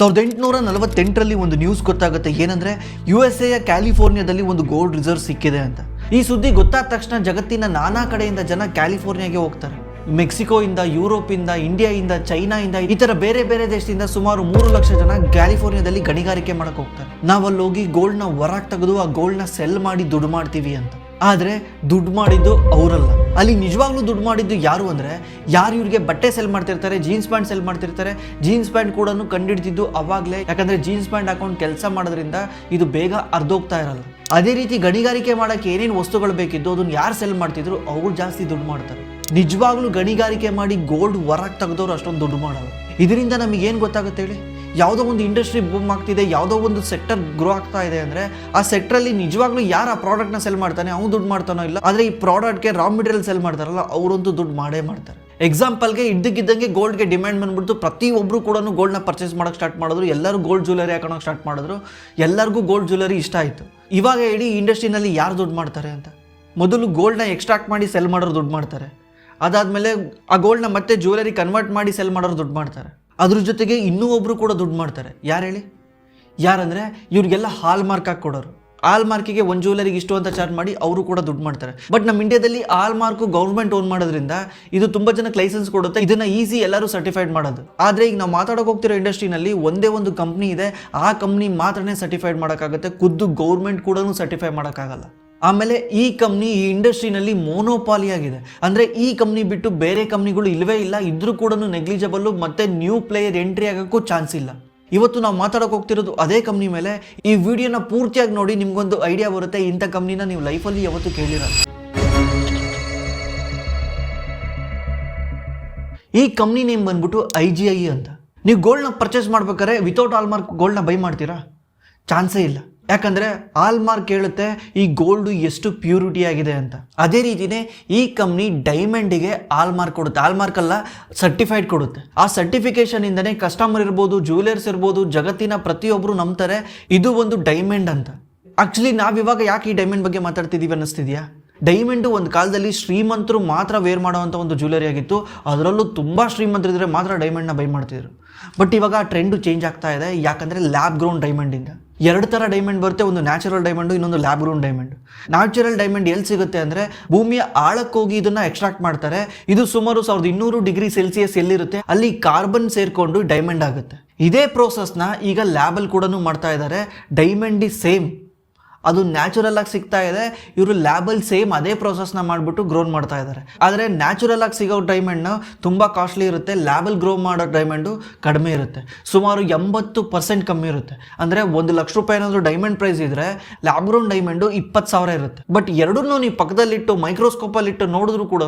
1848ರಲ್ಲಿ ಒಂದು ನ್ಯೂಸ್ ಗೊತ್ತಾಗುತ್ತೆ. ಏನಂದ್ರೆ USA ಕ್ಯಾಲಿಫೋರ್ನಿಯಾದಲ್ಲಿ ಒಂದು ಗೋಲ್ಡ್ ರಿಸರ್ವ್ ಸಿಕ್ಕಿದೆ ಅಂತ. ಈ ಸುದ್ದಿ ಗೊತ್ತಾದ ತಕ್ಷಣ ಜಗತ್ತಿನ ನಾನಾ ಕಡೆಯಿಂದ ಜನ ಕ್ಯಾಲಿಫೋರ್ನಿಯಾಗೆ ಹೋಗ್ತಾರೆ. ಮೆಕ್ಸಿಕೋ ಇಂದ, ಯುರೋಪ್ ಇಂದ, ಇಂಡಿಯಾ ಇಂದ, ಚೈನಾ ಇಂದ, ಈ ತರ ಬೇರೆ ಬೇರೆ ದೇಶದಿಂದ ಸುಮಾರು 3 ಲಕ್ಷ ಜನ ಕ್ಯಾಲಿಫೋರ್ನಿಯಾದಲ್ಲಿ ಗಣಿಗಾರಿಕೆ ಮಾಡಕ್ ಹೋಗ್ತಾರೆ. ನಾವಲ್ಲಿ ಹೋಗಿ ಗೋಲ್ಡ್ ನ ಹೊರಗೆ ತೆಗೆದು ಆ ಗೋಲ್ಡ್ ನ ಸೆಲ್ ಮಾಡಿ ದುಡ್ಡು ಮಾಡ್ತೀವಿ ಅಂತ. ಆದ್ರೆ ದುಡ್ಡು ಮಾಡಿದ್ದು ಅವರಲ್ಲ. ಅಲ್ಲಿ ನಿಜವಾಗ್ಲೂ ದುಡ್ಡು ಮಾಡಿದ್ದು ಯಾರು ಅಂದ್ರೆ, ಯಾರು ಇವ್ರಿಗೆ ಬಟ್ಟೆ ಸೆಲ್ ಮಾಡ್ತಿರ್ತಾರೆ, ಜೀನ್ಸ್ ಪ್ಯಾಂಟ್ ಸೆಲ್ ಮಾಡ್ತಿರ್ತಾರೆ. ಜೀನ್ಸ್ ಪ್ಯಾಂಟ್ ಕೂಡ ಕಂಡಿಡ್ತಿದ್ದು ಅವಾಗ್ಲೇ, ಯಾಕಂದ್ರೆ ಜೀನ್ಸ್ ಪ್ಯಾಂಟ್ ಹಾಕೊಂಡು ಕೆಲಸ ಮಾಡೋದ್ರಿಂದ ಇದು ಬೇಗ ಅರ್ಧೋಗ್ತಾ ಇರಲ್ಲ. ಅದೇ ರೀತಿ ಗಣಿಗಾರಿಕೆ ಮಾಡಕ್ಕೆ ಏನೇನು ವಸ್ತುಗಳು ಬೇಕಿದ್ದು ಅದನ್ನ ಯಾರು ಸೆಲ್ ಮಾಡ್ತಿದ್ರು ಅವ್ರು ಜಾಸ್ತಿ ದುಡ್ಡು ಮಾಡ್ತಾರೆ. ನಿಜವಾಗ್ಲೂ ಗಣಿಗಾರಿಕೆ ಮಾಡಿ ಗೋಲ್ಡ್ ಹೊರಗೆ ತೆಗೆದವ್ರು ಅಷ್ಟೊಂದು ದುಡ್ಡು ಮಾಡಲ್ಲ. ಇದರಿಂದ ನಮಗೆ ಏನು ಗೊತ್ತಾಗುತ್ತೆ ಹೇಳಿ? ಯಾವುದೋ ಒಂದು ಇಂಡಸ್ಟ್ರಿ ಬೂಮ್ ಆಗ್ತಿದೆ, ಯಾವುದೋ ಒಂದು ಸೆಕ್ಟರ್ ಗ್ರೋ ಆಗ್ತಾ ಇದೆ ಅಂದರೆ ಆ ಸೆಕ್ಟ್ರಲ್ಲಿ ನಿಜವಾಗ್ಲೂ ಯಾರು ಆ ಪ್ರಾಡಕ್ಟ್ನ ಸೆಲ್ ಮಾಡ್ತಾನೆ ಅವ್ನು ದುಡ್ಡು ಮಾಡ್ತಾನೋ ಇಲ್ಲ. ಆದರೆ ಈ ಪ್ರಾಡಕ್ಟ್ಗೆ ರಾ ಮೆಟೀರಿಯಲ್ ಸೆಲ್ ಮಾಡ್ತಾರಲ್ಲ ಅವರಂತೂ ದುಡ್ಡು ಮಾಡೇ ಮಾಡ್ತಾರೆ. ಎಕ್ಸಾಂಪಲ್ಗೆ ಇದ್ದಕ್ಕಿದ್ದಂಗೆ ಗೋಲ್ಡ್ಗೆ ಡಿಮ್ಯಾಂಡ್ ಬಂದ್ಬಿಟ್ಟು ಪ್ರತಿಯೊಬ್ಬರು ಕೂಡ ಗೋಲ್ಡ್ನ ಪರ್ಚೇಸ್ ಮಾಡೋಕ್ಕೆ ಸ್ಟಾರ್ಟ್ ಮಾಡಿದ್ರು. ಎಲ್ಲರೂ ಗೋಲ್ಡ್ ಜ್ಯುವೆಲರಿ ಹಾಕೋಣಕ್ಕೆ ಸ್ಟಾರ್ಟ್ ಮಾಡಿದ್ರು. ಎಲ್ಲರಿಗೂ ಗೋಲ್ಡ್ ಜ್ಯುವೆಲರಿ ಇಷ್ಟ ಆಯಿತು. ಇವಾಗ ಇಡೀ ಇಂಡಸ್ಟ್ರಿನಲ್ಲಿ ಯಾರು ದುಡ್ಡು ಮಾಡ್ತಾರೆ ಅಂತ? ಮೊದಲು ಗೋಲ್ಡ್ನ ಎಕ್ಸ್ಟ್ರಾಕ್ಟ್ ಮಾಡಿ ಸೆಲ್ ಮಾಡೋರು ದುಡ್ಡು ಮಾಡ್ತಾರೆ. ಅದಾದಮೇಲೆ ಆ ಗೋಲ್ಡ್ನ ಮತ್ತೆ ಜ್ಯುವೆಲರಿ ಕನ್ವರ್ಟ್ ಮಾಡಿ ಸೆಲ್ ಮಾಡೋರು ದುಡ್ಡು ಮಾಡ್ತಾರೆ. ಅದ್ರ ಜೊತೆಗೆ ಇನ್ನೂ ಒಬ್ಬರು ಕೂಡ ದುಡ್ಡು ಮಾಡ್ತಾರೆ. ಯಾರು ಹೇಳಿ? ಯಾರಂದರೆ ಇವ್ರಿಗೆಲ್ಲ ಹಾಲ್ ಮಾರ್ಕ್ ಹಾಕಿ ಕೊಡೋರು. ಹಾಲ್ ಮಾರ್ಕಿಗೆ ಒಂದು ಜ್ಯುವೆಲರಿಗೆ ಇಷ್ಟು ಅಂತ ಚಾರ್ಜ್ ಮಾಡಿ ಅವರು ಕೂಡ ದುಡ್ಡು ಮಾಡ್ತಾರೆ. ಬಟ್ ನಮ್ಮ ಇಂಡಿಯಾದಲ್ಲಿ ಹಾಲ್ ಮಾರ್ಕು ಗೌರ್ಮೆಂಟ್ ಓನ್ ಮಾಡೋದ್ರಿಂದ ಇದು ತುಂಬ ಜನಕ್ಕೆ ಲೈಸೆನ್ಸ್ ಕೊಡುತ್ತೆ. ಇದನ್ನು ಈಸಿ ಎಲ್ಲರೂ ಸರ್ಟಿಫೈಡ್ ಮಾಡೋದು. ಆದರೆ ಈಗ ನಾವು ಮಾತಾಡೋಕೆ ಹೋಗ್ತಿರೋ ಇಂಡಸ್ಟ್ರಿನಲ್ಲಿ ಒಂದೇ ಒಂದು ಕಂಪ್ನಿ ಇದೆ. ಆ ಕಂಪ್ನಿ ಮಾತ್ರನೇ ಸರ್ಟಿಫೈಡ್ ಮಾಡೋಕ್ಕಾಗುತ್ತೆ. ಖುದ್ದು ಗೌರ್ಮೆಂಟ್ ಕೂಡ ಸರ್ಟಿಫೈ ಮಾಡೋಕ್ಕಾಗಲ್ಲ. ಆಮೇಲೆ ಈ ಕಂಪ್ನಿ ಈ ಇಂಡಸ್ಟ್ರಿನಲ್ಲಿ ಮೋನೋಪಾಲಿ ಆಗಿದೆ. ಅಂದರೆ ಈ ಕಂಪ್ನಿ ಬಿಟ್ಟು ಬೇರೆ ಕಂಪ್ನಿಗಳು ಇಲ್ಲವೇ ಇಲ್ಲ. ಇದ್ರೂ ಕೂಡ ನೆಗ್ಲಿಜಬಲ್ಲು, ಮತ್ತೆ ನ್ಯೂ ಪ್ಲೇಯರ್ ಎಂಟ್ರಿ ಆಗೋಕ್ಕೂ ಚಾನ್ಸ್ ಇಲ್ಲ. ಇವತ್ತು ನಾವು ಮಾತಾಡೋಕೆ ಹೋಗ್ತಿರೋದು ಅದೇ ಕಂಪ್ನಿ ಮೇಲೆ. ಈ ವಿಡಿಯೋನ ಪೂರ್ತಿಯಾಗಿ ನೋಡಿ ನಿಮ್ಗೊಂದು ಐಡಿಯಾ ಬರುತ್ತೆ. ಇಂಥ ಕಂಪ್ನಿನ ನೀವು ಲೈಫಲ್ಲಿ ಯಾವತ್ತೂ ಕೇಳಿರಲ್ಲ. ಈ ಕಂಪ್ನಿ ನೇಮ್ ಬಂದ್ಬಿಟ್ಟು IGI ಅಂತ. ನೀವು ಗೋಲ್ಡ್ನ ಪರ್ಚೇಸ್ ಮಾಡ್ಬೇಕಾದ್ರೆ ವಿತೌಟ್ ಹಾಲ್ ಮಾರ್ಕ್ ಗೋಲ್ಡ್ನ ಬೈ ಮಾಡ್ತೀರಾ? ಚಾನ್ಸೇ ಇಲ್ಲ. ಯಾಕಂದರೆ ಹಾಲ್ ಮಾರ್ಕ್ ಹೇಳುತ್ತೆ ಈ ಗೋಲ್ಡು ಎಷ್ಟು ಪ್ಯೂರಿಟಿ ಆಗಿದೆ ಅಂತ. ಅದೇ ರೀತಿಯೇ ಈ ಕಂಪ್ನಿ ಡೈಮಂಡಿಗೆ ಹಾಲ್ ಮಾರ್ಕ್ ಕೊಡುತ್ತೆ. ಹಾಲ್ ಮಾರ್ಕ್ ಅಲ್ಲ, ಸರ್ಟಿಫೈಡ್ ಕೊಡುತ್ತೆ. ಆ ಸರ್ಟಿಫಿಕೇಷನಿಂದನೇ ಕಸ್ಟಮರ್ ಇರ್ಬೋದು, ಜ್ಯುವೆಲರ್ಸ್ ಇರ್ಬೋದು, ಜಗತ್ತಿನ ಪ್ರತಿಯೊಬ್ಬರು ನಂಬ್ತಾರೆ ಇದು ಒಂದು ಡೈಮಂಡ್ ಅಂತ. ಆ್ಯಕ್ಚುಲಿ ನಾವಿವಾಗ ಯಾಕೆ ಈ ಡೈಮಂಡ್ ಬಗ್ಗೆ ಮಾತಾಡ್ತಿದ್ದೀವಿ ಅನ್ನಿಸ್ತಿದೆಯಾ? ಡೈಮಂಡು ಒಂದು ಕಾಲದಲ್ಲಿ ಶ್ರೀಮಂತರು ಮಾತ್ರ ವೇರ್ ಮಾಡೋವಂಥ ಒಂದು ಜ್ಯುವೆಲರಿ ಆಗಿತ್ತು. ಅದರಲ್ಲೂ ತುಂಬ ಶ್ರೀಮಂತರಿದ್ರೆ ಮಾತ್ರ ಡೈಮಂಡ್ನ ಬೈ ಮಾಡ್ತಿದ್ರು. ಬಟ್ ಇವಾಗ ಆ ಟ್ರೆಂಡು ಚೇಂಜ್ ಆಗ್ತಾ ಇದೆ. ಯಾಕಂದರೆ ಲ್ಯಾಬ್ ಗ್ರೌಂಡ್ ಡೈಮಂಡಿಂದ 2 ಥರ ಡೈಮಂಡ್ ಬರುತ್ತೆ. ಒಂದು ನ್ಯಾಚುರಲ್ ಡೈಮಂಡು, ಇನ್ನೊಂದು lab grown diamond. Natural diamond ಎಲ್ಲಿ ಸಿಗುತ್ತೆ ಅಂದರೆ ಭೂಮಿಯ ಆಳಕ್ಕೋಗಿ ಇದನ್ನು ಎಕ್ಸ್ಟ್ರಾಕ್ಟ್ ಮಾಡ್ತಾರೆ. ಇದು ಸುಮಾರು 1200 ಡಿಗ್ರಿ ಸೆಲ್ಸಿಯಸ್ ಎಲ್ಲಿರುತ್ತೆ ಅಲ್ಲಿ ಕಾರ್ಬನ್ ಸೇರಿಕೊಂಡು ಡೈಮಂಡ್ ಆಗುತ್ತೆ. ಇದೇ ಪ್ರೋಸೆಸ್ನ ಈಗ ಲ್ಯಾಬಲ್ಲಿ ಕೂಡ ಮಾಡ್ತಾ ಇದ್ದಾರೆ. ಡೈಮಂಡ್ ಈಸ್ ಸೇಮ್, ಅದು ನ್ಯಾಚುರಲ್ ಆಗಿ ಸಿಗ್ತಾ ಇದೆ. ಇವರು ಲ್ಯಾಬಲ್ಲಿ ಸೇಮ್ ಅದೇ ಪ್ರೋಸೆಸ್ನ ಮಾಡಿಬಿಟ್ಟು ಗ್ರೋನ್ ಮಾಡ್ತಾ ಇದ್ದಾರೆ. ಆದರೆ ನ್ಯಾಚುರಲ್ ಆಗಿ ಸಿಗೋ ಡೈಮಂಡ್ನ ತುಂಬ ಕಾಸ್ಟ್ಲಿ ಇರುತ್ತೆ. ಲ್ಯಾಬಲ್ಲಿ ಗ್ರೋ ಮಾಡೋ ಡೈಮಂಡು ಕಡಿಮೆ ಇರುತ್ತೆ. ಸುಮಾರು 80% ಕಮ್ಮಿ ಇರುತ್ತೆ. ಅಂದರೆ 1 ಲಕ್ಷ ರೂಪಾಯಿ ಏನಾದರೂ ಡೈಮಂಡ್ ಪ್ರೈಸ್ ಇದ್ದರೆ ಲ್ಯಾಬ್ ಗ್ರೋನ್ ಡೈಮಂಡು 20,000 ಇರುತ್ತೆ. ಬಟ್ ಎರಡನ್ನೂ ನೀವು ಪಕ್ಕದಲ್ಲಿಟ್ಟು ಮೈಕ್ರೋಸ್ಕೋಪಲ್ಲಿಟ್ಟು ನೋಡಿದ್ರು ಕೂಡ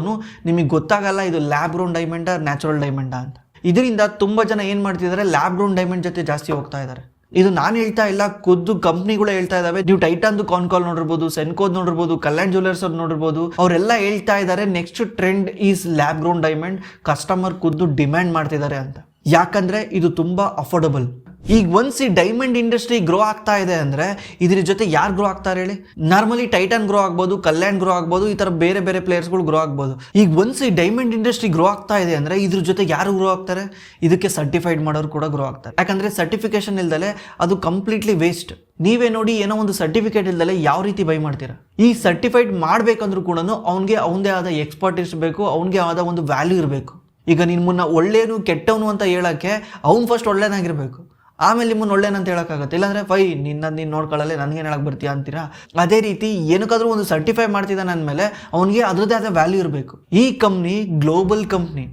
ನಿಮಗೆ ಗೊತ್ತಾಗಲ್ಲ ಇದು lab grown diamond natural diamond ಅಂತ. ಇದರಿಂದ ತುಂಬ ಜನ ಏನು ಮಾಡ್ತಿದ್ದಾರೆ, ಲ್ಯಾಬ್ ಗ್ರೋನ್ ಡೈಮಂಡ್ ಜೊತೆ ಜಾಸ್ತಿ ಹೋಗ್ತಾ ಇದ್ದಾರೆ. ಇದು ನಾನು ಹೇಳ್ತಾ ಇಲ್ಲ, ಖುದ್ದು ಕಂಪ್ನಿಗಳು ಹೇಳ್ತಾ ಇದ್ದಾವೆ. ನೀವು ಟೈಟಾನ್ದು ಕಾನ್ಕಾಲ್ ನೋಡಿರ್ಬೋದು, ಸೆನ್ಕೋದ್ ನೋಡಿರ್ಬೋದು, ಕಲ್ಯಾಣ್ ಜ್ಯುವೆಲರ್ಸ್ ಅವ್ರು ನೋಡಿರ್ಬೋದು. ಅವರೆಲ್ಲ ಹೇಳ್ತಾ ಇದ್ದಾರೆ next trend is lab grown diamond. Customer ಖುದ್ದು ಡಿಮ್ಯಾಂಡ್ ಮಾಡ್ತಿದ್ದಾರೆ ಅಂತ. ಯಾಕಂದರೆ ಇದು ತುಂಬ ಅಫೋರ್ಡಬಲ್. ಈಗ ಒನ್ಸ್ ಈ ಡೈಮಂಡ್ ಇಂಡಸ್ಟ್ರಿ ಗ್ರೋ ಆಗ್ತಾ ಇದೆ ಅಂದರೆ ಇದ್ರ ಜೊತೆ ಯಾರು ಗ್ರೋ ಆಗ್ತಾರೆ ಹೇಳಿ? ನಾರ್ಮಲಿ ಟೈಟಾನ್ ಗ್ರೋ ಆಗ್ಬೋದು, ಕಲ್ಯಾಣ್ ಗ್ರೋ ಆಗ್ಬೋದು, ಈ ಥರ ಬೇರೆ ಬೇರೆ ಪ್ಲೇಯರ್ಸ್ಗಳು ಗ್ರೋ ಆಗ್ಬೋದು. ಈಗ ಒನ್ಸ್ ಈ ಡೈಮಂಡ್ ಇಂಡಸ್ಟ್ರಿ ಗ್ರೋ ಆಗ್ತಾ ಇದೆ ಅಂದರೆ ಇದ್ರ ಜೊತೆ ಯಾರು ಗ್ರೋ ಆಗ್ತಾರೆ? ಇದಕ್ಕೆ ಸರ್ಟಿಫೈಡ್ ಮಾಡೋರು ಕೂಡ ಗ್ರೋ ಆಗ್ತಾರೆ. ಯಾಕಂದರೆ ಸರ್ಟಿಫಿಕೇಶನ್ ಇಲ್ದಲೆ ಅದು ಕಂಪ್ಲೀಟ್ಲಿ ವೇಸ್ಟ್. ನೀವೇ ನೋಡಿ, ಏನೋ ಒಂದು ಸರ್ಟಿಫಿಕೇಟ್ ಇಲ್ದಲೆ ಯಾವ ರೀತಿ ಬೈ ಮಾಡ್ತೀರಾ? ಈ ಸರ್ಟಿಫೈಡ್ ಮಾಡಬೇಕಂದ್ರೂ ಕೂಡ ಅವನಿಗೆ ಅವನದೇ ಆದ ಎಕ್ಸ್ಪರ್ಟೀಸ್ ಬೇಕು, ಅವನಿಗೆ ಆದ ಒಂದು ವ್ಯಾಲ್ಯೂ ಇರಬೇಕು. ಈಗ ನಿಮ್ಮನ್ನ ಒಳ್ಳೆಯನು ಕೆಟ್ಟವನು ಅಂತ ಹೇಳೋಕ್ಕೆ ಅವ್ನು ಫಸ್ಟ್ ಒಳ್ಳೆಯನಾಗಿರಬೇಕು, ಆಮೇಲೆ ನಿಮ್ಮನ್ನು ಒಳ್ಳೆಯನಂತ ಹೇಳೋಕ್ಕಾಗತ್ತೆ. ಇಲ್ಲಾಂದರೆ ನೀನು ನೋಡ್ಕೊಳ್ಳಲ್ಲ, ನನಗೇನು ಹೇಳಕ್ಕೆ ಬರ್ತೀಯಾ ಅಂತೀರಾ? ಅದೇ ರೀತಿ ಏನಕ್ಕಾದ್ರೂ ಒಂದು ಸರ್ಟಿಫೈ ಮಾಡ್ತಿದ್ದಾನೆ ಅಂದಮೇಲೆ ಅವನಿಗೆ ಅದರದ್ದೇ ಆದ ವ್ಯಾಲ್ಯೂ ಇರಬೇಕು. ಈ ಕಂಪ್ನಿ ಗ್ಲೋಬಲ್ ಕಂಪ್ನಿ.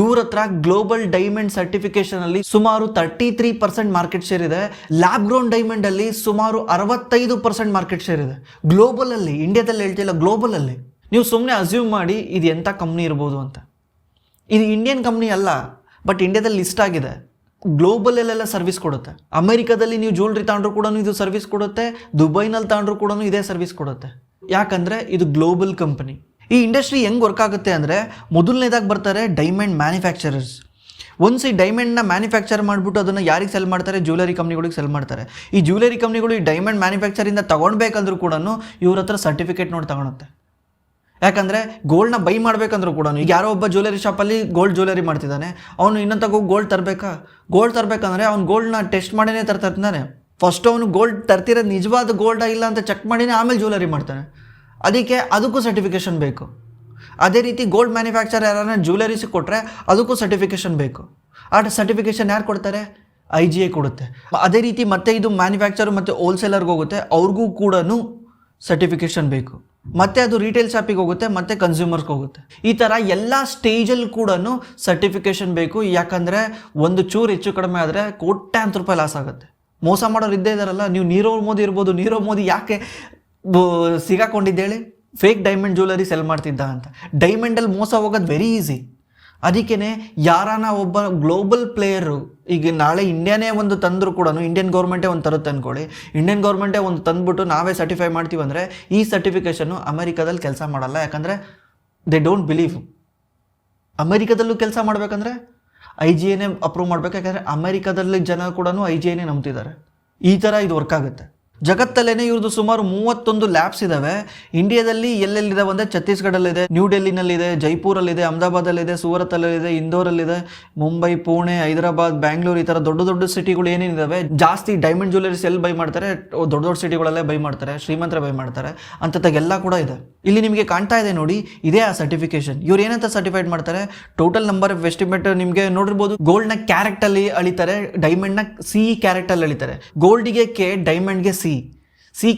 ಇವ್ರ ಹತ್ರ ಗ್ಲೋಬಲ್ ಡೈಮಂಡ್ ಸರ್ಟಿಫಿಕೇಶನಲ್ಲಿ ಸುಮಾರು 33% ಮಾರ್ಕೆಟ್ ಶೇರ್ ಇದೆ. ಲ್ಯಾಬ್ ಗ್ರೌಂಡ್ ಡೈಮಂಡಲ್ಲಿ ಸುಮಾರು 65% ಮಾರ್ಕೆಟ್ ಶೇರ್ ಇದೆ. ಗ್ಲೋಬಲಲ್ಲಿ, ಇಂಡಿಯಾದಲ್ಲಿ ಹೇಳ್ತಿಲ್ಲ, ಗ್ಲೋಬಲಲ್ಲಿ. ನೀವು ಸುಮ್ಮನೆ ಅಸ್ಯೂಮ್ ಮಾಡಿ ಇದು ಎಂಥ ಕಂಪ್ನಿ ಇರ್ಬೋದು ಅಂತ. ಇದು ಇಂಡಿಯನ್ ಕಂಪ್ನಿ ಅಲ್ಲ, ಬಟ್ ಇಂಡಿಯಾದಲ್ಲಿ ಲಿಸ್ಟ್ ಆಗಿದೆ. ಗ್ಲೋಬಲಲ್ಲೆಲ್ಲ ಸರ್ವಿಸ್ ಕೊಡುತ್ತೆ. ಅಮೆರಿಕಾದಲ್ಲಿ ನೀವು ಜ್ಯುವೆಲ್ರಿ ತಗೊಂಡ್ರು ಕೂಡ ಇದು ಸರ್ವಿಸ್ ಕೊಡುತ್ತೆ. ದುಬೈನಲ್ಲಿ ತಗೊಂಡ್ರು ಕೂಡ ಇದೇ ಸರ್ವಿಸ್ ಕೊಡುತ್ತೆ. ಯಾಕಂದರೆ ಇದು ಗ್ಲೋಬಲ್ ಕಂಪನಿ. ಈ ಇಂಡಸ್ಟ್ರಿ ಹೆಂಗೆ ವರ್ಕ್ ಆಗುತ್ತೆ ಅಂದರೆ, ಮೊದಲನೇದಾಗಿ ಬರ್ತಾರೆ ಡೈಮಂಡ್ ಮ್ಯಾನುಫ್ಯಾಕ್ಚರರ್ಸ್. ಒನ್ಸ್ ಈ ಡೈಮಂಡ್ನ ಮ್ಯಾನುಫ್ಯಾಕ್ಚರ್ ಮಾಡಿಬಿಟ್ಟು ಅದನ್ನು ಯಾರಿಗೆ ಸೆಲ್ ಮಾಡ್ತಾರೆ? ಜ್ಯುವೆಲರಿ ಕಂಪ್ನಿಗಳಿಗೆ ಸೆಲ್ ಮಾಡ್ತಾರೆ. ಈ ಜ್ಯುವೆಲರಿ ಕಂಪ್ನಿಗಳು ಈ ಡೈಮಂಡ್ ಮ್ಯಾನುಫ್ಯಾಕ್ಚರಿಂದ ತೊಗೊಳ್ಬೇಕಂದ್ರೂ ಕೂಡ ಇವ್ರ ಹತ್ರ ಸರ್ಟಿಫಿಕೇಟ್ ನೋಡಿ ತಗೊಳುತ್ತೆ. ಯಾಕಂದರೆ ಗೋಲ್ಡ್ನ ಬೈ ಮಾಡಬೇಕಂದ್ರೂ ಕೂಡ ಈಗ ಯಾರೋ ಒಬ್ಬ ಜ್ಯುವೆಲರಿ ಶಾಪಲ್ಲಿ ಗೋಲ್ಡ್ ಜ್ಯುವೆಲರಿ ಮಾಡ್ತಿದ್ದಾನೆ, ಅವನು ಇನ್ನೊಂದು ತಗೋ ಗೋಲ್ಡ್ ತರಬೇಕಾ? ಗೋಲ್ಡ್ ತರಬೇಕಂದ್ರೆ ಅವ್ನು ಗೋಲ್ಡ್ನ ಟೆಸ್ಟ್ ಮಾಡಿನೇ ತರ್ತಾನೆ. ಫಸ್ಟ್ ಅವನು ಗೋಲ್ಡ್ ತರ್ತಿರೋದು ನಿಜವಾದ ಗೋಲ್ಡಾ ಇಲ್ಲ ಅಂತ ಚೆಕ್ ಮಾಡಿನೇ ಆಮೇಲೆ ಜ್ಯುವೆಲರಿ ಮಾಡ್ತಾನೆ. ಅದಕ್ಕೂ ಸರ್ಟಿಫಿಕೇಷನ್ ಬೇಕು. ಅದೇ ರೀತಿ ಗೋಲ್ಡ್ ಮ್ಯಾನುಫ್ಯಾಕ್ಚರ್ ಯಾರನ್ನ ಜ್ಯುವೆಲರೀಸ್ ಕೊಟ್ಟರೆ ಅದಕ್ಕೂ ಸರ್ಟಿಫಿಕೇಷನ್ ಬೇಕು. ಆ ಸರ್ಟಿಫಿಕೇಷನ್ ಯಾರು ಕೊಡ್ತಾರೆ? IGI ಕೊಡುತ್ತೆ. ಅದೇ ರೀತಿ ಮತ್ತೆ ಇದು ಮ್ಯಾನುಫ್ಯಾಕ್ಚರ್ ಮತ್ತು ಹೋಲ್ಸೇಲರ್ಗೆ ಹೋಗುತ್ತೆ, ಅವ್ರಿಗೂ ಕೂಡ ಸರ್ಟಿಫಿಕೇಷನ್ ಬೇಕು. ಮತ್ತೆ ಅದು ರಿಟೇಲ್ ಶಾಪಿಗೆ ಹೋಗುತ್ತೆ, ಮತ್ತೆ ಕನ್ಸ್ಯೂಮರ್ಸ್ಗೆ ಹೋಗುತ್ತೆ. ಈ ಥರ ಎಲ್ಲ ಸ್ಟೇಜಲ್ಲಿ ಕೂಡ ಸರ್ಟಿಫಿಕೇಷನ್ ಬೇಕು. ಯಾಕಂದರೆ ಒಂದು ಚೂರು ಹೆಚ್ಚು ಕಡಿಮೆ ಆದರೆ ಕೋಟ್ಯಾಂತರ ರೂಪಾಯಿ ಲಾಸ್ ಆಗುತ್ತೆ. ಮೋಸ ಮಾಡೋರು ಇದ್ದೇ ಇದ್ದಾರಲ್ಲ. ನೀವು ನೀರವ್ ಮೋದಿ ಇರ್ಬೋದು. ನೀರವ್ ಮೋದಿ ಯಾಕೆ ಸಿಗಾಕೊಂಡಿದ್ದೇಳಿ? ಫೇಕ್ ಡೈಮಂಡ್ ಜ್ಯುವೆಲರಿ ಸೆಲ್ ಮಾಡ್ತಿದ್ದ ಅಂತ. ಡೈಮಂಡಲ್ಲಿ ಮೋಸ ಹೋಗೋದು ವೆರಿ ಈಸಿ. ಅದಕ್ಕೇ ಯಾರಾನ ಒಬ್ಬ ಗ್ಲೋಬಲ್ ಪ್ಲೇಯರು, ಈಗ ನಾಳೆ ಇಂಡಿಯಾನೇ ಒಂದು ತಂದರೂ ಕೂಡ, ಇಂಡಿಯನ್ ಗೌರ್ಮೆಂಟೇ ಒಂದು ತರುತ್ತೆ ಅಂದ್ಕೊಳ್ಳಿ, ಇಂಡಿಯನ್ ಗೌರ್ಮೆಂಟೇ ಒಂದು ತಂದುಬಿಟ್ಟು ನಾವೇ ಸರ್ಟಿಫೈ ಮಾಡ್ತೀವಿ ಅಂದರೆ ಈ ಸರ್ಟಿಫಿಕೇಷನ್ನು ಅಮೆರಿಕಾದಲ್ಲಿ ಕೆಲಸ ಮಾಡಲ್ಲ. ಯಾಕಂದರೆ ದೇ ಡೋಂಟ್ ಬಿಲೀವ್. ಅಮೆರಿಕಾದಲ್ಲೂ ಕೆಲಸ ಮಾಡಬೇಕಂದ್ರೆ IGIನೇ ಅಪ್ರೂವ್ ಮಾಡಬೇಕು. ಯಾಕಂದರೆ ಅಮೆರಿಕಾದಲ್ಲಿ ಜನ ಕೂಡ IGIನೇ ನಂಬ್ತಿದ್ದಾರೆ. ಈ ಥರ ಇದು ವರ್ಕ್ ಆಗುತ್ತೆ. ಜಗತ್ತಲ್ಲೇ ಇವ್ರದ್ದು ಸುಮಾರು 31 ಲ್ಯಾಬ್ಸ್ ಇದ್ದಾವೆ. ಇಂಡಿಯಾದಲ್ಲಿ ಎಲ್ಲೆಲ್ಲಿದ್ದಾವೆ ಅಂದರೆ ಛತ್ತೀಸ್ಗಢಲ್ಲಿದೆ, ನ್ಯೂ ಡೆಲ್ಲಿನಲ್ಲಿದೆ, ಜೈಪುರಲ್ಲಿದೆ, ಅಹಮದಾಬಾದಲ್ಲಿದೆ, ಸೂರತಲ್ಲಿದೆ, ಇಂದೋರಲ್ಲಿದೆ, ಮುಂಬೈ, ಪುಣೆ, ಹೈದರಾಬಾದ್, ಬ್ಯಾಂಗ್ಳೂರು, ಈ ಥರ ದೊಡ್ಡ ದೊಡ್ಡ ಸಿಟಿಗಳು ಏನೇನಿದ್ದಾವೆ, ಜಾಸ್ತಿ ಡೈಮಂಡ್ ಜ್ಯುವೆಲರೀಸ್ ಎಲ್ಲಿ ಬೈ ಮಾಡ್ತಾರೆ? ದೊಡ್ಡ ದೊಡ್ಡ ಸಿಟಿಗಳಲ್ಲೇ ಬೈ ಮಾಡ್ತಾರೆ, ಶ್ರೀಮಂತರ ಬೈ ಮಾಡ್ತಾರೆ ಅಂಥದ್ದಾಗೆಲ್ಲ ಕೂಡ ಇದೆ. ಇಲ್ಲಿ ನಿಮಗೆ ಕಾಣ್ತಾ ಇದೆ ನೋಡಿ, ಇದೇ ಆ ಸರ್ಟಿಫಿಕೇಶನ್. ಇವ್ರು ಏನಂತ ಸರ್ಟಿಫೈಡ್ ಮಾಡ್ತಾರೆ? ಟೋಟಲ್ ನಂಬರ್ ಆಫ್ ಎಸ್ಟಿಮೇಟ್ ನಿಮಗೆ ನೋಡಿರ್ಬೋದು. ಗೋಲ್ಡ್ನ ಕ್ಯಾರೆಕ್ಟಲ್ಲಿ ಅಳಿತಾರೆ, ಡೈಮಂಡ್ನ C ಕ್ಯಾರೆಕ್ಟಲ್ಲಿ ಅಳಿತಾರೆ. ಗೋಲ್ಡಿಗೆ K, ಡೈಮಂಡ್ಗೆ C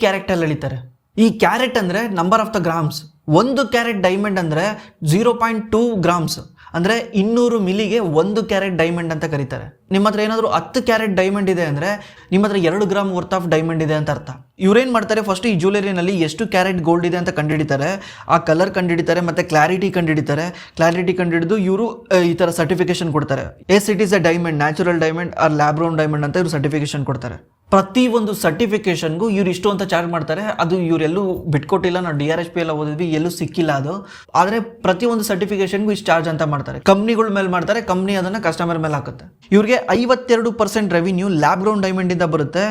ಕ್ಯಾರೆಕ್ಟಲ್ಲಿ ಅಳಿತಾರೆ. ಈ ಕ್ಯಾರೆಟ್ ಅಂದರೆ number of the grams. 1 carrot diamond ಅಂದರೆ 0.2 ಗ್ರಾಮ್ಸ್, ಅಂದರೆ 200 ಮಿಲಿಗೆ 1 ಕ್ಯಾರೆಟ್ ಡೈಮಂಡ್ ಅಂತ ಕರೀತಾರೆ. ನಿಮ್ಮ ಹತ್ರ ಏನಾದರೂ 10 ಕ್ಯಾರೆಟ್ ಡೈಮಂಡ್ ಇದೆ ಅಂದರೆ ನಿಮ್ಮ ಹತ್ರ 2 ಗ್ರಾಮ್ ವರ್ತ್ ಆಫ್ ಡೈಮಂಡ್ ಇದೆ ಅಂತ ಅರ್ಥ. ಇವ್ರೇನು ಮಾಡ್ತಾರೆ? ಫಸ್ಟ್ ಈ ಜ್ಯುವೆಲರಿನಲ್ಲಿ ಎಷ್ಟು ಕ್ಯಾರೆಟ್ ಗೋಲ್ಡ್ ಇದೆ ಅಂತ ಕಂಡುಹಿಡಿತಾರೆ, ಆ ಕಲರ್ ಕಂಡುಹಿಡಿತಾರೆ, ಮತ್ತು ಕ್ಲಾರಿಟಿ ಕಂಡುಹಿಡಿತಾರೆ. ಕ್ಲಾರಿಟಿ ಕಂಡುಹಿಡಿದು ಇವರು ಈ ಥರ ಸರ್ಟಿಫಿಕೇಶನ್ ಕೊಡ್ತಾರೆ. Yes it is a diamond, natural diamond or lab grown diamond ಅಂತ ಇವರು ಸರ್ಟಿಫಿಕೇಶನ್ ಕೊಡ್ತಾರೆ. ಪ್ರತಿಯೊಂದು ಸರ್ಟಿಫಿಕೇಷನ್ಗೂ ಇವ್ರು ಇಷ್ಟು ಅಂತ ಚಾರ್ಜ್ ಮಾಡ್ತಾರೆ. ಅದು ಇವರೆಲ್ಲೂ ಬಿಟ್ಕೊಟ್ಟಿಲ್ಲ. ನಾವು DRHP ಎಲ್ಲ ಓದಿದ್ವಿ, ಎಲ್ಲೂ ಸಿಕ್ಕಿಲ್ಲ ಅದು. ಆದರೆ ಪ್ರತಿಯೊಂದು ಸರ್ಟಿಫಿಕೇಷನ್ಗೂ ಇಷ್ಟು ಚಾರ್ಜ್ ಅಂತ ಮಾಡ್ತಾರೆ. ಕಂಪ್ನಿಗಳ ಮೇಲೆ ಮಾಡ್ತಾರೆ, ಕಂಪ್ನಿ ಅದನ್ನು ಕಸ್ಟಮರ್ ಮೇಲೆ ಹಾಕುತ್ತೆ. ಇವ್ರಿಗೆ 52% ರೆವಿನ್ಯೂ ಲ್ಯಾಬ್ ಗ್ರೌಂಡ್ ಡೈಮಂಡಿಂದ ಬರುತ್ತೆ,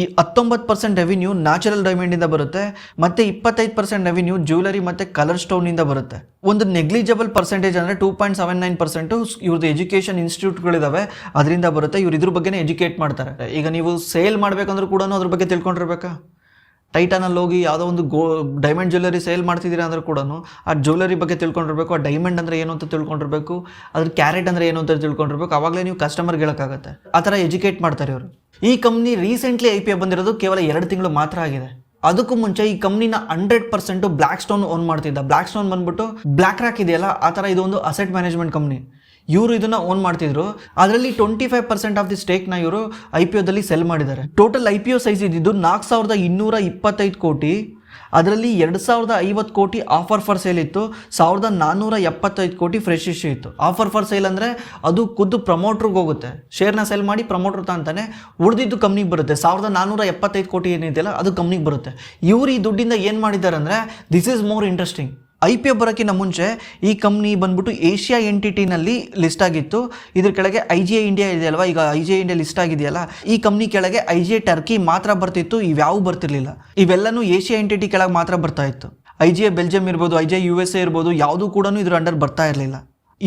ಈ 19% ರೆವಿನ್ಯೂ ನ್ಯಾಚುರಲ್ ಡೈಮಂಡಿಂದ ಬರುತ್ತೆ, ಮತ್ತು 25% ರೆವಿನ್ಯೂ ಜ್ಯುವೆಲರಿ ಮತ್ತು ಕಲರ್ ಸ್ಟೋನಿಂದ ಬರುತ್ತೆ. ಒಂದು ನೆಗ್ಲಿಜಬಲ್ ಪರ್ಸೆಂಟೇಜ್ ಅಂದರೆ 2.79% ಇವ್ರದ್ದು ಎಜುಕೇಷನ್ ಇನ್ಸ್ಟಿಟ್ಯೂಟ್ಗಳಿದ್ದಾವೆ, ಅದರಿಂದ ಬರುತ್ತೆ. ಇವ್ರು ಇದ್ರ ಬಗ್ಗೆನೇ ಎಜುಕೇಟ್ ಮಾಡ್ತಾರೆ. ಈಗ ನೀವು ಸೇಲ್ ಮಾಡಬೇಕಂದ್ರೂ ಕೂಡ ಅದ್ರ ಬಗ್ಗೆ ತಿಳ್ಕೊಂಡಿರ್ಬೇಕಾ? ಟೈಟಾನಲ್ಲಿ ಹೋಗಿ ಯಾವುದೋ ಒಂದು ಡೈಮಂಡ್ ಜ್ಯುವೆಲರಿ ಸೇಲ್ ಮಾಡ್ತಿದ್ದೀರಾ ಅಂದ್ರೆ ಕೂಡ ಆ ಜ್ಯುವೆಲರಿ ಬಗ್ಗೆ ತಿಳ್ಕೊಂಡಿರ್ಬೇಕು. ಆ ಡೈಮಂಡ್ ಅಂದರೆ ಏನು ಅಂತ ತಿಳ್ಕೊಂಡಿರ್ಬೇಕು, ಅದ್ರ ಕ್ಯಾರೆಟ್ ಅಂದರೆ ಏನು ಅಂತ ತಿಳ್ಕೊಂಡಿರ್ಬೇಕು. ಆವಾಗಲೇ ನೀವು ಕಸ್ಟಮರ್ಗೆ ಹೇಳೋಕ್ಕಾಗತ್ತೆ. ಆ ಥರ ಎಜುಕೇಟ್ ಮಾಡ್ತಾರೆ ಇವರು. ಈ ಕಂಪ್ನಿ ರೀಸೆಂಟ್ಲಿ IPO ಬಂದಿರೋದು ಕೇವಲ 2 ತಿಂಗಳು ಮಾತ್ರ ಆಗಿದೆ. ಅದಕ್ಕೂ ಮುಂಚೆ ಈ ಕಂಪ್ನಿನ 100% ಬ್ಲ್ಯಾಕ್ ಸ್ಟೋನ್ ಓನ್ ಮಾಡ್ತಿದ್ದ. ಬ್ಲ್ಯಾಕ್ ಸ್ಟೋನ್ ಬಂದ್ಬಿಟ್ಟು ಬ್ಲ್ಯಾಕ್ ರಾಕ್ ಇದೆಯಲ್ಲ, ಆ ಥರ ಇದೊಂದು ಅಸೆಟ್ ಮ್ಯಾನೇಜ್ಮೆಂಟ್ ಕಂಪ್ನಿ. ಇವರು ಇದನ್ನ ಓನ್ ಮಾಡ್ತಿದ್ರು. ಅದರಲ್ಲಿ 25% ಆಫ್ ದಿ ಸ್ಟೇಕ್ನ ಇವರು IPOದಲ್ಲಿ ಸೆಲ್ ಮಾಡಿದ್ದಾರೆ. ಟೋಟಲ್ IPO ಸೈಜ್ ಇದ್ದಿದ್ದು 4,225 ಕೋಟಿ. ಅದರಲ್ಲಿ 2,050 ಕೋಟಿ ಆಫರ್ ಫಾರ್ ಸೇಲ್ ಇತ್ತು, 1,475 ಕೋಟಿ ಫ್ರೆಶ್ ಇಶ್ಯೂ ಇತ್ತು. ಆಫರ್ ಫಾರ್ ಸೇಲ್ ಅಂದರೆ ಅದು ಖುದ್ದು ಪ್ರಮೋಟ್ರಿಗೆ ಹೋಗುತ್ತೆ, ಶೇರ್ನ ಸೆಲ್ ಮಾಡಿ ಪ್ರಮೋಟ್ರ್ ಅಂತಾನೆ, ಉಳಿದಿದ್ದು ಕಂಪ್ನಿಗೆ ಬರುತ್ತೆ. 1,475 ಕೋಟಿ ಏನಿದೆಯಲ್ಲ ಅದು ಕಂಪ್ನಿಗೆ ಬರುತ್ತೆ. ಇವರು ಈ ದುಡ್ಡಿಂದ ಏನು ಮಾಡಿದ್ದಾರೆ ಅಂದರೆ, this is more interesting. IPO ಬರೋಕ್ಕಿಂತ ಮುಂಚೆ ಈ ಕಂಪ್ನಿ ಬಂದ್ಬಿಟ್ಟು ಏಷ್ಯಾ ಎಂಟಿಟಿನಲ್ಲಿ ಲಿಸ್ಟ್ ಆಗಿತ್ತು. ಇದ್ರ ಕೆಳಗೆ IGI ಇಂಡಿಯಾ ಇದೆಯಲ್ವಾ, ಈಗ IGI ಇಂಡಿಯಾ ಲಿಸ್ಟ್ ಆಗಿದೆಯಲ್ಲ, ಈ ಕಂಪ್ನಿ ಕೆಳಗೆ IGI ಟರ್ಕಿ ಮಾತ್ರ ಬರ್ತಿತ್ತು, ಇವ್ಯಾವು ಬರ್ತಿರ್ಲಿಲ್ಲ. ಇವೆಲ್ಲನೂ ಏಷ್ಯಾ ಎಂಟಿಟಿ ಕೆಳಗೆ ಮಾತ್ರ ಬರ್ತಾ ಇತ್ತು. IGI ಬೆಲ್ಜಿಯಂ ಇರ್ಬೋದು, IGI USA ಇರ್ಬೋದು, ಯಾವುದೂ ಕೂಡ ಇದ್ರ ಅಂಡರ್ ಬರ್ತಾ ಇರಲಿಲ್ಲ.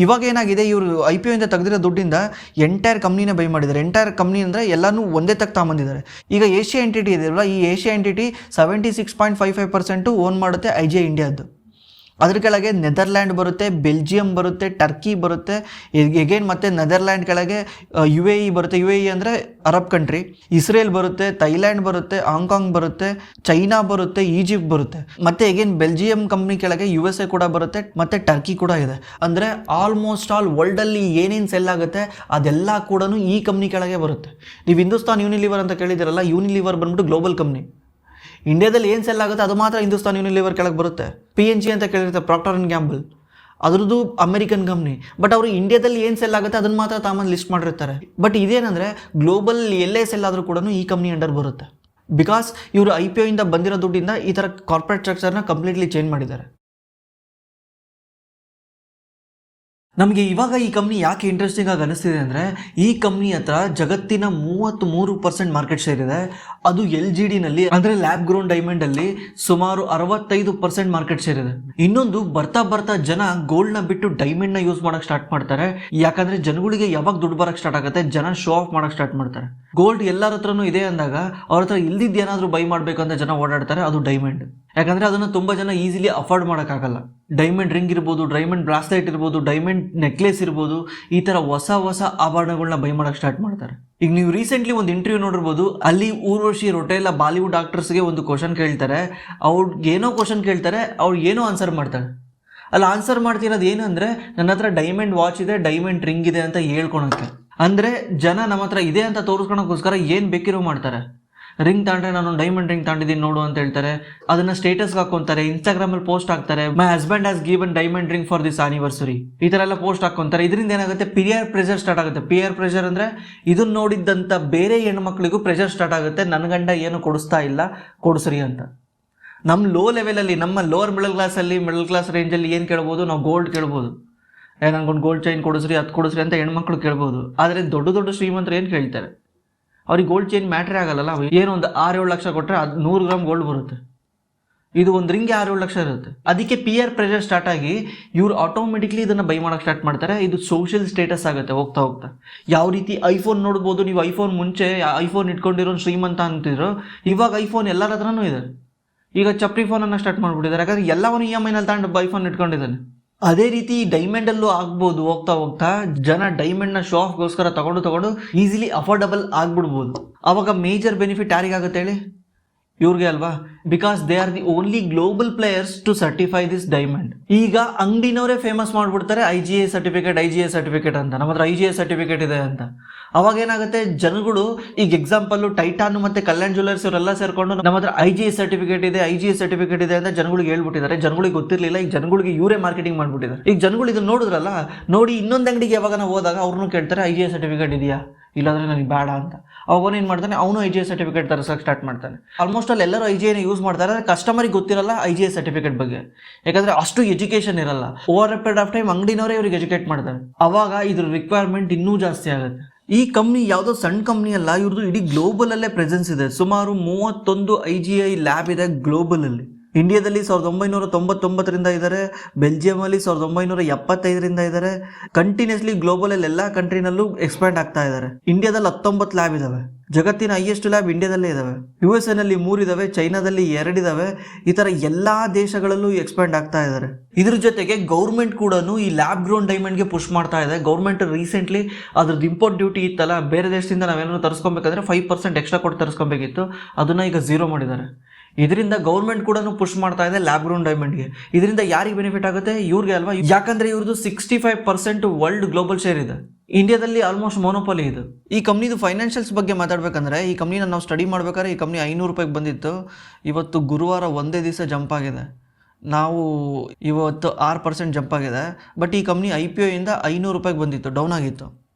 ಇವಾಗ ಏನಾಗಿದೆ, ಇವರು IPO ಇಂದ ತೆಗೆದಿರೋ ದುಡ್ಡಿಂದ ಎಂಟೈರ್ ಕಂಪ್ನಿನೇ ಬೈ ಮಾಡಿದ್ದಾರೆ. ಎಂಟೈರ್ ಕಂಪ್ನಿ ಅಂದರೆ ಎಲ್ಲನೂ ಒಂದೇ ತಗೊಂಬಂದಿದ್ದಾರೆ. ಈಗ ಏಷ್ಯಾ ಎಂಟಿಟಿ ಇದೆಯಲ್ಲ, ಈ ಏಷ್ಯಾ ಎಂಟಿಟಿ 76.55% ಓನ್ ಮಾಡುತ್ತೆ IGI ಇಂಡಿಯಾದ್ದು. ಅದ್ರ ಕೆಳಗೆ ನೆದರ್ಲ್ಯಾಂಡ್ ಬರುತ್ತೆ, ಬೆಲ್ಜಿಯಂ ಬರುತ್ತೆ, ಟರ್ಕಿ ಬರುತ್ತೆ, ಎಗೇನ್ ಮತ್ತೆ ನೆದರ್ಲ್ಯಾಂಡ್ ಕೆಳಗೆ UAE ಬರುತ್ತೆ. UAE ಅಂದರೆ ಅರಬ್ ಕಂಟ್ರಿ. ಇಸ್ರೇಲ್ ಬರುತ್ತೆ, ಥೈಲ್ಯಾಂಡ್ ಬರುತ್ತೆ, ಹಾಂಗ್ಕಾಂಗ್ ಬರುತ್ತೆ, ಚೈನಾ ಬರುತ್ತೆ, ಈಜಿಪ್ಟ್ ಬರುತ್ತೆ. ಮತ್ತೆ ಎಗೇನ್ ಬೆಲ್ಜಿಯಂ ಕಂಪ್ನಿ ಕೆಳಗೆ USA ಕೂಡ ಬರುತ್ತೆ, ಮತ್ತೆ ಟರ್ಕಿ ಕೂಡ ಇದೆ. ಅಂದರೆ ಆಲ್ಮೋಸ್ಟ್ ಆಲ್ ವರ್ಲ್ಡಲ್ಲಿ ಏನೇನು ಸೆಲ್ ಆಗುತ್ತೆ ಅದೆಲ್ಲ ಕೂಡ ಈ ಕಂಪ್ನಿ ಕೆಳಗೆ ಬರುತ್ತೆ. ನೀವು ಹಿಂದೂಸ್ತಾನ್ ಯೂನಿಲಿವರ್ ಅಂತ ಕೇಳಿದಿರಲ್ಲ, ಯೂನಿಲಿವರ್ ಬಂದ್ಬಿಟ್ಟು ಗ್ಲೋಬಲ್ ಕಂಪ್ನಿ. ಇಂಡಿಯಾದಲ್ಲಿ ಏನು ಸೆಲ್ ಆಗುತ್ತೆ ಅದು ಮಾತ್ರ ಹಿಂದೂಸ್ತಾನ್ ಯೂನಿಲಿವರ್ ಕೆಳಗೆ ಬರುತ್ತೆ. PNG ಅಂತ ಕೇಳಿರುತ್ತೆ, ಪ್ರಾಕ್ಟರ್ ಆ್ಯಂಡ್ ಗ್ಯಾಂಬಲ್, ಅದ್ರದ್ದು ಅಮೆರಿಕನ್ ಕಂಪ್ನಿ. ಬಟ್ ಅವರು ಇಂಡಿಯಾದಲ್ಲಿ ಏನು ಸೆಲ್ ಆಗುತ್ತೆ ಅದನ್ನು ಮಾತ್ರ ತಾಮಲ್ಲಿ ಲಿಸ್ಟ್ ಮಾಡಿರ್ತಾರೆ. ಬಟ್ ಇದೇನಂದರೆ ಗ್ಲೋಬಲ್ ಎಲ್ಲೇ ಸೆಲ್ ಆದರೂ ಕೂಡ ಈ ಕಂಪ್ನಿ ಅಂಡರ್ ಬರುತ್ತೆ. ಬಿಕಾಸ್ ಇವರು IPO ಇಂದ ಬಂದಿರೋ ದುಡ್ಡಿಂದ ಈ ಥರ ಕಾರ್ಪೊರೇಟ್ ಸ್ಟ್ರಕ್ಚರ್ನ ಕಂಪ್ಲೀಟ್ಲಿ ಚೇಂಜ್ ಮಾಡಿದ್ದಾರೆ. ನಮಗೆ ಇವಾಗ ಈ ಕಂಪ್ನಿ ಯಾಕೆ ಇಂಟ್ರೆಸ್ಟಿಂಗ್ ಆಗಿ ಅನಿಸ್ತಿದೆ ಅಂದರೆ ಈ ಕಂಪ್ನಿ ಹತ್ರ ಜಗತ್ತಿನ 33% ಮಾರ್ಕೆಟ್ ಶೇರ್ ಇದೆ. ಅದು LGDನಲ್ಲಿ ಅಂದರೆ ಲ್ಯಾಬ್ ಗ್ರೋನ್ ಡೈಮಂಡಲ್ಲಿ ಸುಮಾರು 65% ಮಾರ್ಕೆಟ್ ಶೇರ್ ಇದೆ. ಇನ್ನೊಂದು ಬರ್ತಾ ಬರ್ತಾ ಜನ ಗೋಲ್ಡ್ನ ಬಿಟ್ಟು ಡೈಮಂಡ್ನ ಯೂಸ್ ಮಾಡೋಕ್ಕೆ ಸ್ಟಾರ್ಟ್ ಮಾಡ್ತಾರೆ. ಯಾಕಂದರೆ ಜನಗಳಿಗೆ ಯಾವಾಗ ದುಡ್ಡು ಬರೋಕ್ಕೆ ಸ್ಟಾರ್ಟ್ ಆಗುತ್ತೆ, ಜನ ಶೋ ಆಫ್ ಮಾಡೋಕ್ಕೆ ಸ್ಟಾರ್ಟ್ ಮಾಡ್ತಾರೆ. ಗೋಲ್ಡ್ ಎಲ್ಲರ ಹತ್ರನೂ ಇದೆ ಅಂದಾಗ ಅವ್ರ ಹತ್ರ ಇಲ್ದಿದ್ದು ಏನಾದರೂ ಬೈ ಮಾಡಬೇಕಂತ ಜನ ಓಡಾಡ್ತಾರೆ, ಅದು ಡೈಮಂಡ್. ಯಾಕಂದರೆ ಅದನ್ನು ತುಂಬ ಜನ ಈಸಿಲಿ ಅಫೋರ್ಡ್ ಮಾಡೋಕ್ಕಾಗಲ್ಲ. ಡೈಮಂಡ್ ರಿಂಗ್ ಇರ್ಬೋದು, ಡೈಮಂಡ್ ಬ್ರಾಸ್ಲೆಟ್ ಇರ್ಬೋದು, ಡೈಮಂಡ್ ನೆಕ್ಲೆಸ್ ಇರ್ಬೋದು, ಈ ಥರ ಹೊಸ ಹೊಸ ಆಭರಣಗಳನ್ನ ಬೈ ಮಾಡೋಕ್ಕೆ ಸ್ಟಾರ್ಟ್ ಮಾಡ್ತಾರೆ. ಈಗ ನೀವು ರೀಸೆಂಟ್ಲಿ ಒಂದು ಇಂಟರ್ವ್ಯೂ ನೋಡಿರ್ಬೋದು, ಅಲ್ಲಿ ಊರ್ವಶಿ ರೊಟೇಲಾ ಬಾಲಿವುಡ್ ಆಕ್ಟರ್ಸ್ಗೆ ಒಂದು ಕ್ವಶನ್ ಕೇಳ್ತಾರೆ. ಅವ್ರಿಗೆ ಏನೋ ಕ್ವಶನ್ ಕೇಳ್ತಾರೆ, ಅವ್ರು ಏನೋ ಆನ್ಸರ್ ಮಾಡ್ತಾರೆ. ಅಲ್ಲಿ ಆನ್ಸರ್ ಮಾಡ್ತಿರೋದು ಏನು ಅಂದರೆ, ನನ್ನ ಹತ್ರ ಡೈಮಂಡ್ ವಾಚ್ ಇದೆ, ಡೈಮಂಡ್ ರಿಂಗ್ ಇದೆ ಅಂತ ಹೇಳ್ಕೊಳಕ್ಕೆ. ಅಂದರೆ ಜನ ನಮ್ಮ ಹತ್ರ ಇದೆ ಅಂತ ತೋರಿಸ್ಕೊಳಕ್ಕೋಸ್ಕರ ಏನು ಬೇಕಿರೋ ಮಾಡ್ತಾರೆ. ರಿಂಗ್ ತಗೊಂಡ್ರೆ ನಾನು ಡೈಮಂಡ್ ರಿಂಗ್ ತಗೊಂಡಿದ್ದೀನಿ ನೋಡು ಅಂತ ಹೇಳ್ತಾರೆ. ಅದನ್ನ ಸ್ಟೇಟಸ್ಗೆ ಹಾಕೊಂತಾರೆ, ಇನ್ಸ್ಟಾಗ್ರಾಮಲ್ಲಿ ಪೋಸ್ಟ್ ಹಾಕ್ತಾರೆ. My husband has given diamond ring for this anniversary, ಈ ಥರ ಎಲ್ಲ ಪೋಸ್ಟ್ ಹಾಕೊಂತಾರೆ. ಇದರಿಂದ ಏನಾಗುತ್ತೆ, ಪಿಯರ್ ಪ್ರೆಷರ್ ಸ್ಟಾರ್ಟ್ ಆಗುತ್ತೆ. ಪಿಯರ್ ಪ್ರೆಷರ್ ಅಂದರೆ ಇದನ್ನ ನೋಡಿದ್ದಂಥ ಬೇರೆ ಹೆಣ್ಮಕ್ಳಿಗೂ ಪ್ರೆಷರ್ ಸ್ಟಾರ್ಟ್ ಆಗುತ್ತೆ. ನನ್ನ ಗಂಡ ಏನು ಕೊಡಿಸ್ತಾ ಇಲ್ಲ, ಕೊಡಿಸ್ರಿ ಅಂತ. ನಮ್ಮ ಲೋ ಲೆವೆಲಲ್ಲಿ, ನಮ್ಮ ಲೋವರ್ ಮಿಡಲ್ ಕ್ಲಾಸ್ ರೇಂಜಲ್ಲಿ ಏನು ಕೇಳ್ಬೋದು, ನಾವು ಗೋಲ್ಡ್ ಕೇಳ್ಬೋದು. ನನಗೊಂದು ಗೋಲ್ಡ್ ಚೈನ್ ಕೊಡಿಸ್ರಿ, ಅದು ಕೊಡಿಸ್ರಿ ಅಂತ ಹೆಣ್ಮಕ್ಳು ಕೇಳ್ಬೋದು. ಆದರೆ ದೊಡ್ಡ ದೊಡ್ಡ ಶ್ರೀಮಂತರು ಏನು ಕೇಳ್ತಾರೆ, ಅವ್ರಿಗೆ ಗೋಲ್ಡ್ ಚೈನ್ ಮ್ಯಾಟ್ರೇ ಆಗಲ್ಲ. ಏನೋ ಒಂದು 6-7 ಲಕ್ಷ ಕೊಟ್ಟರೆ ಅದು 100 ಗ್ರಾಮ್ ಗೋಲ್ಡ್ ಬರುತ್ತೆ. ಇದು ಒಂದು ರಿಂಗ್ಗೆ 6-7 ಲಕ್ಷ ಇರುತ್ತೆ. ಅದಕ್ಕೆ ಪಿಯರ್ ಪ್ರೆಷರ್ ಸ್ಟಾರ್ಟ್ ಆಗಿ ಇವ್ರು ಆಟೋಮೆಟಿಕ್ಲಿ ಇದನ್ನು ಬೈ ಮಾಡೋಕ್ಕೆ ಸ್ಟಾರ್ಟ್ ಮಾಡ್ತಾರೆ. ಇದು ಸೋಷಿಯಲ್ ಸ್ಟೇಟಸ್ ಆಗುತ್ತೆ ಹೋಗ್ತಾ ಹೋಗ್ತಾ. ಯಾವ ರೀತಿ ಐಫೋನ್ ನೋಡ್ಬೋದು ನೀವು, ಐಫೋನ್ ಮುಂಚೆ ಐಫೋನ್ ಇಟ್ಕೊಂಡಿರೋ ಶ್ರೀಮಂತ ಅಂತಿದ್ರು, ಇವಾಗ ಐಫೋನ್ ಎಲ್ಲರ ಹತ್ರನೂ ಇದೆ. ಈಗ ಚಪ್ರಿ ಫೋನನ್ನು ಸ್ಟಾರ್ಟ್ ಮಾಡಿಬಿಟ್ಟಿದ್ದಾರೆ, ಯಾಕಂದರೆ ಎಲ್ಲವನ್ನೂ EMI ನಲ್ಲಿ ತಗೊಂಡು ಐಫೋನ್ ಇಟ್ಕೊಂಡಿದ್ದಾನೆ. ಅದೇ ರೀತಿ ಡೈಮಂಡಲ್ಲೂ ಆಗ್ಬೋದು. ಹೋಗ್ತಾ ಹೋಗ್ತಾ ಜನ ಡೈಮಂಡ್ನ ಶೋ ಆಫ್ಗೋಸ್ಕರ ತಗೊಂಡು ಈಸಿಲಿ ಅಫೋರ್ಡಬಲ್ ಆಗ್ಬಿಡ್ಬೋದು. ಅವಾಗ ಮೇಜರ್ ಬೆನಿಫಿಟ್ ಯಾರಿಗಾಗುತ್ತೆ ಹೇಳಿ, ಇವ್ರಿಗೆ ಅಲ್ವಾ? Because they are the only global players to certify this diamond. ಈಗ ಅಂಗಡಿನವರೇ ಫೇಮಸ್ ಮಾಡ್ಬಿಡ್ತಾರೆ IGI ಸರ್ಟಿಫಿಕೇಟ್ ಅಂತ, ನಮ್ಮ ಹತ್ರ IGI ಸರ್ಟಿಫಿಕೇಟ್ ಇದೆ ಅಂತ. ಅವಾಗ ಏನಾಗುತ್ತೆ, ಜನಗಳು ಈಗ ಎಕ್ಸಾಂಪಲ್ ಟೈಟಾನ್ ಮತ್ತೆ ಕಲ್ಯಾಣ್ ಜ್ಯುವೆಲ್ಲರ್ಸ್ ಇವರೆಲ್ಲ ಸೇರ್ಕೊಂಡು ನಮ್ಮ ಹತ್ರ IGI ಸರ್ಟಿಫಿಕೇಟ್ ಇದೆ ಅಂತ ಜನಗಳಿಗೆ ಹೇಳ್ಬಿಟ್ಟಿದ್ದಾರೆ. ಜನಗಳಿಗೆ ಗೊತ್ತಿರಲಿಲ್ಲ, ಈಗ ಜನಗಳಿಗೆ ಇವರೇ ಮಾರ್ಕೆಟಿಂಗ್ ಮಾಡ್ಬಿಟ್ಟಿದ್ದಾರೆ. ಈಗ ಜನಗಳು ಇದನ್ನ ನೋಡಿದ್ರಲ್ಲ, ನೋಡಿ ಇನ್ನೊಂದು ಅಂಗಡಿಗೆ ಯಾವಾಗ ನಾವು ಹೋದಾಗ ಅವ್ರನ್ನೂ ಕೇಳ್ತಾರೆ IGI ಸರ್ಟಿಫಿಕೇಟ್ ಇದೆಯಾ, ಇಲ್ಲಾಂದ್ರೆ ನನಗೆ ಬೇಡ ಅಂತ. ಅವನು ಏನು ಮಾಡ್ತಾನೆ, ಅವನು IGI ಸರ್ಟಿಫಿಕೇಟ್ ತರಿಸೋಕೆ ಸ್ಟಾರ್ಟ್ ಮಾಡ್ತಾನೆ. ಆಲ್ಮೋಸ್ಟ್ ಅಲ್ಲಿ ಎಲ್ಲರೂ IGIನ ಯೂಸ್ ಮಾಡ್ತಾರೆ. ಕಸ್ಟಮರಿಗೆ ಗೊತ್ತಿರಲ್ಲ IGI ಸರ್ಟಿಫಿಕೇಟ್ ಬಗ್ಗೆ, ಯಾಕಂದ್ರೆ ಅಷ್ಟು ಎಜುಕೇಶನ್ ಇರಲ್ಲ. Over a period of time ಅಂಗಡಿನವರೇ ಇವ್ರಿಗೆ ಎಜುಕೇಟ್ ಮಾಡ್ತಾರೆ. ಅವಾಗ ಇದ್ರ ರಿಕ್ವೈರ್ಮೆಂಟ್ ಇನ್ನೂ ಜಾಸ್ತಿ ಆಗುತ್ತೆ. ಈ ಕಂಪ್ನಿ ಯಾವುದೋ ಸಣ್ಣ ಕಂಪ್ನಿ ಅಲ್ಲ, ಇವ್ರದ್ದು ಇಡೀ ಗ್ಲೋಬಲ್ ಅಲ್ಲೇ ಪ್ರೆಸೆನ್ಸ್ ಇದೆ. ಸುಮಾರು 31 IGI ಲ್ಯಾಬ್ ಇದೆ ಗ್ಲೋಬಲ್ ಅಲ್ಲಿ. ಇಂಡಿಯಾದಲ್ಲಿ 1999ರಿಂದ ಇದ್ದಾರೆ, ಬೆಲ್ಜಿಯಮಲ್ಲಿ 1975ರಿಂದ ಇದ್ದಾರೆ. ಕಂಟಿನ್ಯೂಸ್ಲಿ ಗ್ಲೋಬಲಲ್ಲಿ ಎಲ್ಲ ಕಂಟ್ರಿನಲ್ಲೂ ಎಕ್ಸ್ಪ್ಯಾಂಡ್ ಆಗ್ತಾ ಇದ್ದಾರೆ. ಇಂಡಿಯಾದಲ್ಲಿ 19 ಲ್ಯಾಬ್ ಇದಾವೆ. ಜಗತ್ತಿನ ಹೈಯೆಸ್ಟ್ ಲ್ಯಾಬ್ ಇಂಡಿಯಾದಲ್ಲೇ ಇದಾವೆ. USA ನಲ್ಲಿ 3 ಇದಾವೆ, ಚೈನಾದಲ್ಲಿ 2 ಇದಾವೆ. ಈ ತರ ಎಲ್ಲಾ ದೇಶಗಳಲ್ಲೂ ಎಕ್ಸ್ಪ್ಯಾಂಡ್ ಆಗ್ತಾ ಇದ್ದಾರೆ. ಇದ್ರ ಜೊತೆಗೆ ಗೌರ್ಮೆಂಟ್ ಕೂಡ ಈ ಲ್ಯಾಬ್ ಗ್ರೋನ್ ಡೈಮಂಡ್ಗೆ ಪುಷ್ ಮಾಡ್ತಾ ಇದೆ. ಗೌರ್ಮೆಂಟ್ ರೀಸೆಂಟ್ಲಿ ಅದ್ರದ್ದು ಇಂಪೋರ್ಟ್ ಡ್ಯೂಟಿ ಇತ್ತಲ್ಲ, ಬೇರೆ ದೇಶದಿಂದ ನಾವೇನಾದ್ರು ತರಿಸ್ಕೊಬೇಕಂದ್ರೆ 5% ಎಕ್ಸ್ಟ್ರಾ ಕೊಟ್ಟು ತರಿಸ್ಕೊಬೇಕಿತ್ತು, ಅದನ್ನ ಈಗ 0 ಮಾಡಿದ್ದಾರೆ. ಇದರಿಂದ ಗೌರ್ಮೆಂಟ್ ಕೂಡ ಪುಷ್ ಮಾಡ್ತಾ ಇದೆ ಲ್ಯಾಬ್ ಗ್ರೋನ್ ಡೈಮಂಡ್ಗೆ. ಇದರಿಂದ ಯಾರಿಗೆ ಬೆನಿಫಿಟ್ ಆಗುತ್ತೆ, ಇವ್ರಿಗೆ ಅಲ್ವಾ? ಯಾಕಂದ್ರೆ ಇವ್ರದ್ದು 65% ವರ್ಲ್ಡ್ ಗ್ಲೋಬಲ್ ಶೇರ್ ಇದೆ. ಇಂಡಿಯಾದಲ್ಲಿ ಆಲ್ಮೋಸ್ಟ್ ಮೊನೋಪಲಿ ಇದು. ಈ ಕಂಪ್ನಿದು ಫೈನಾನ್ಷಿಯಲ್ಸ್ ಬಗ್ಗೆ ಮಾತಾಡ್ಬೇಕಂದ್ರೆ, ಈ ಕಂಪ್ನಿನ ನಾವು ಸ್ಟಡಿ ಮಾಡ್ಬೇಕಾದ್ರೆ ಈ ಕಂಪ್ನಿ 500 ರೂಪಾಯಿಗೆ ಬಂದಿತ್ತು. ಇವತ್ತು ಗುರುವಾರ ಒಂದೇ ದಿವಸ ಜಂಪ್ ಆಗಿದೆ. ನಾವು ಇವತ್ತು 6% ಜಂಪ್ ಆಗಿದೆ. ಬಟ್ ಈ ಕಂಪ್ನಿ IPO ಇಂದ 500 ರೂಪಾಯಿಗೆ ಬಂದಿತ್ತು, ಡೌನ್ ಆಗಿತ್ತು.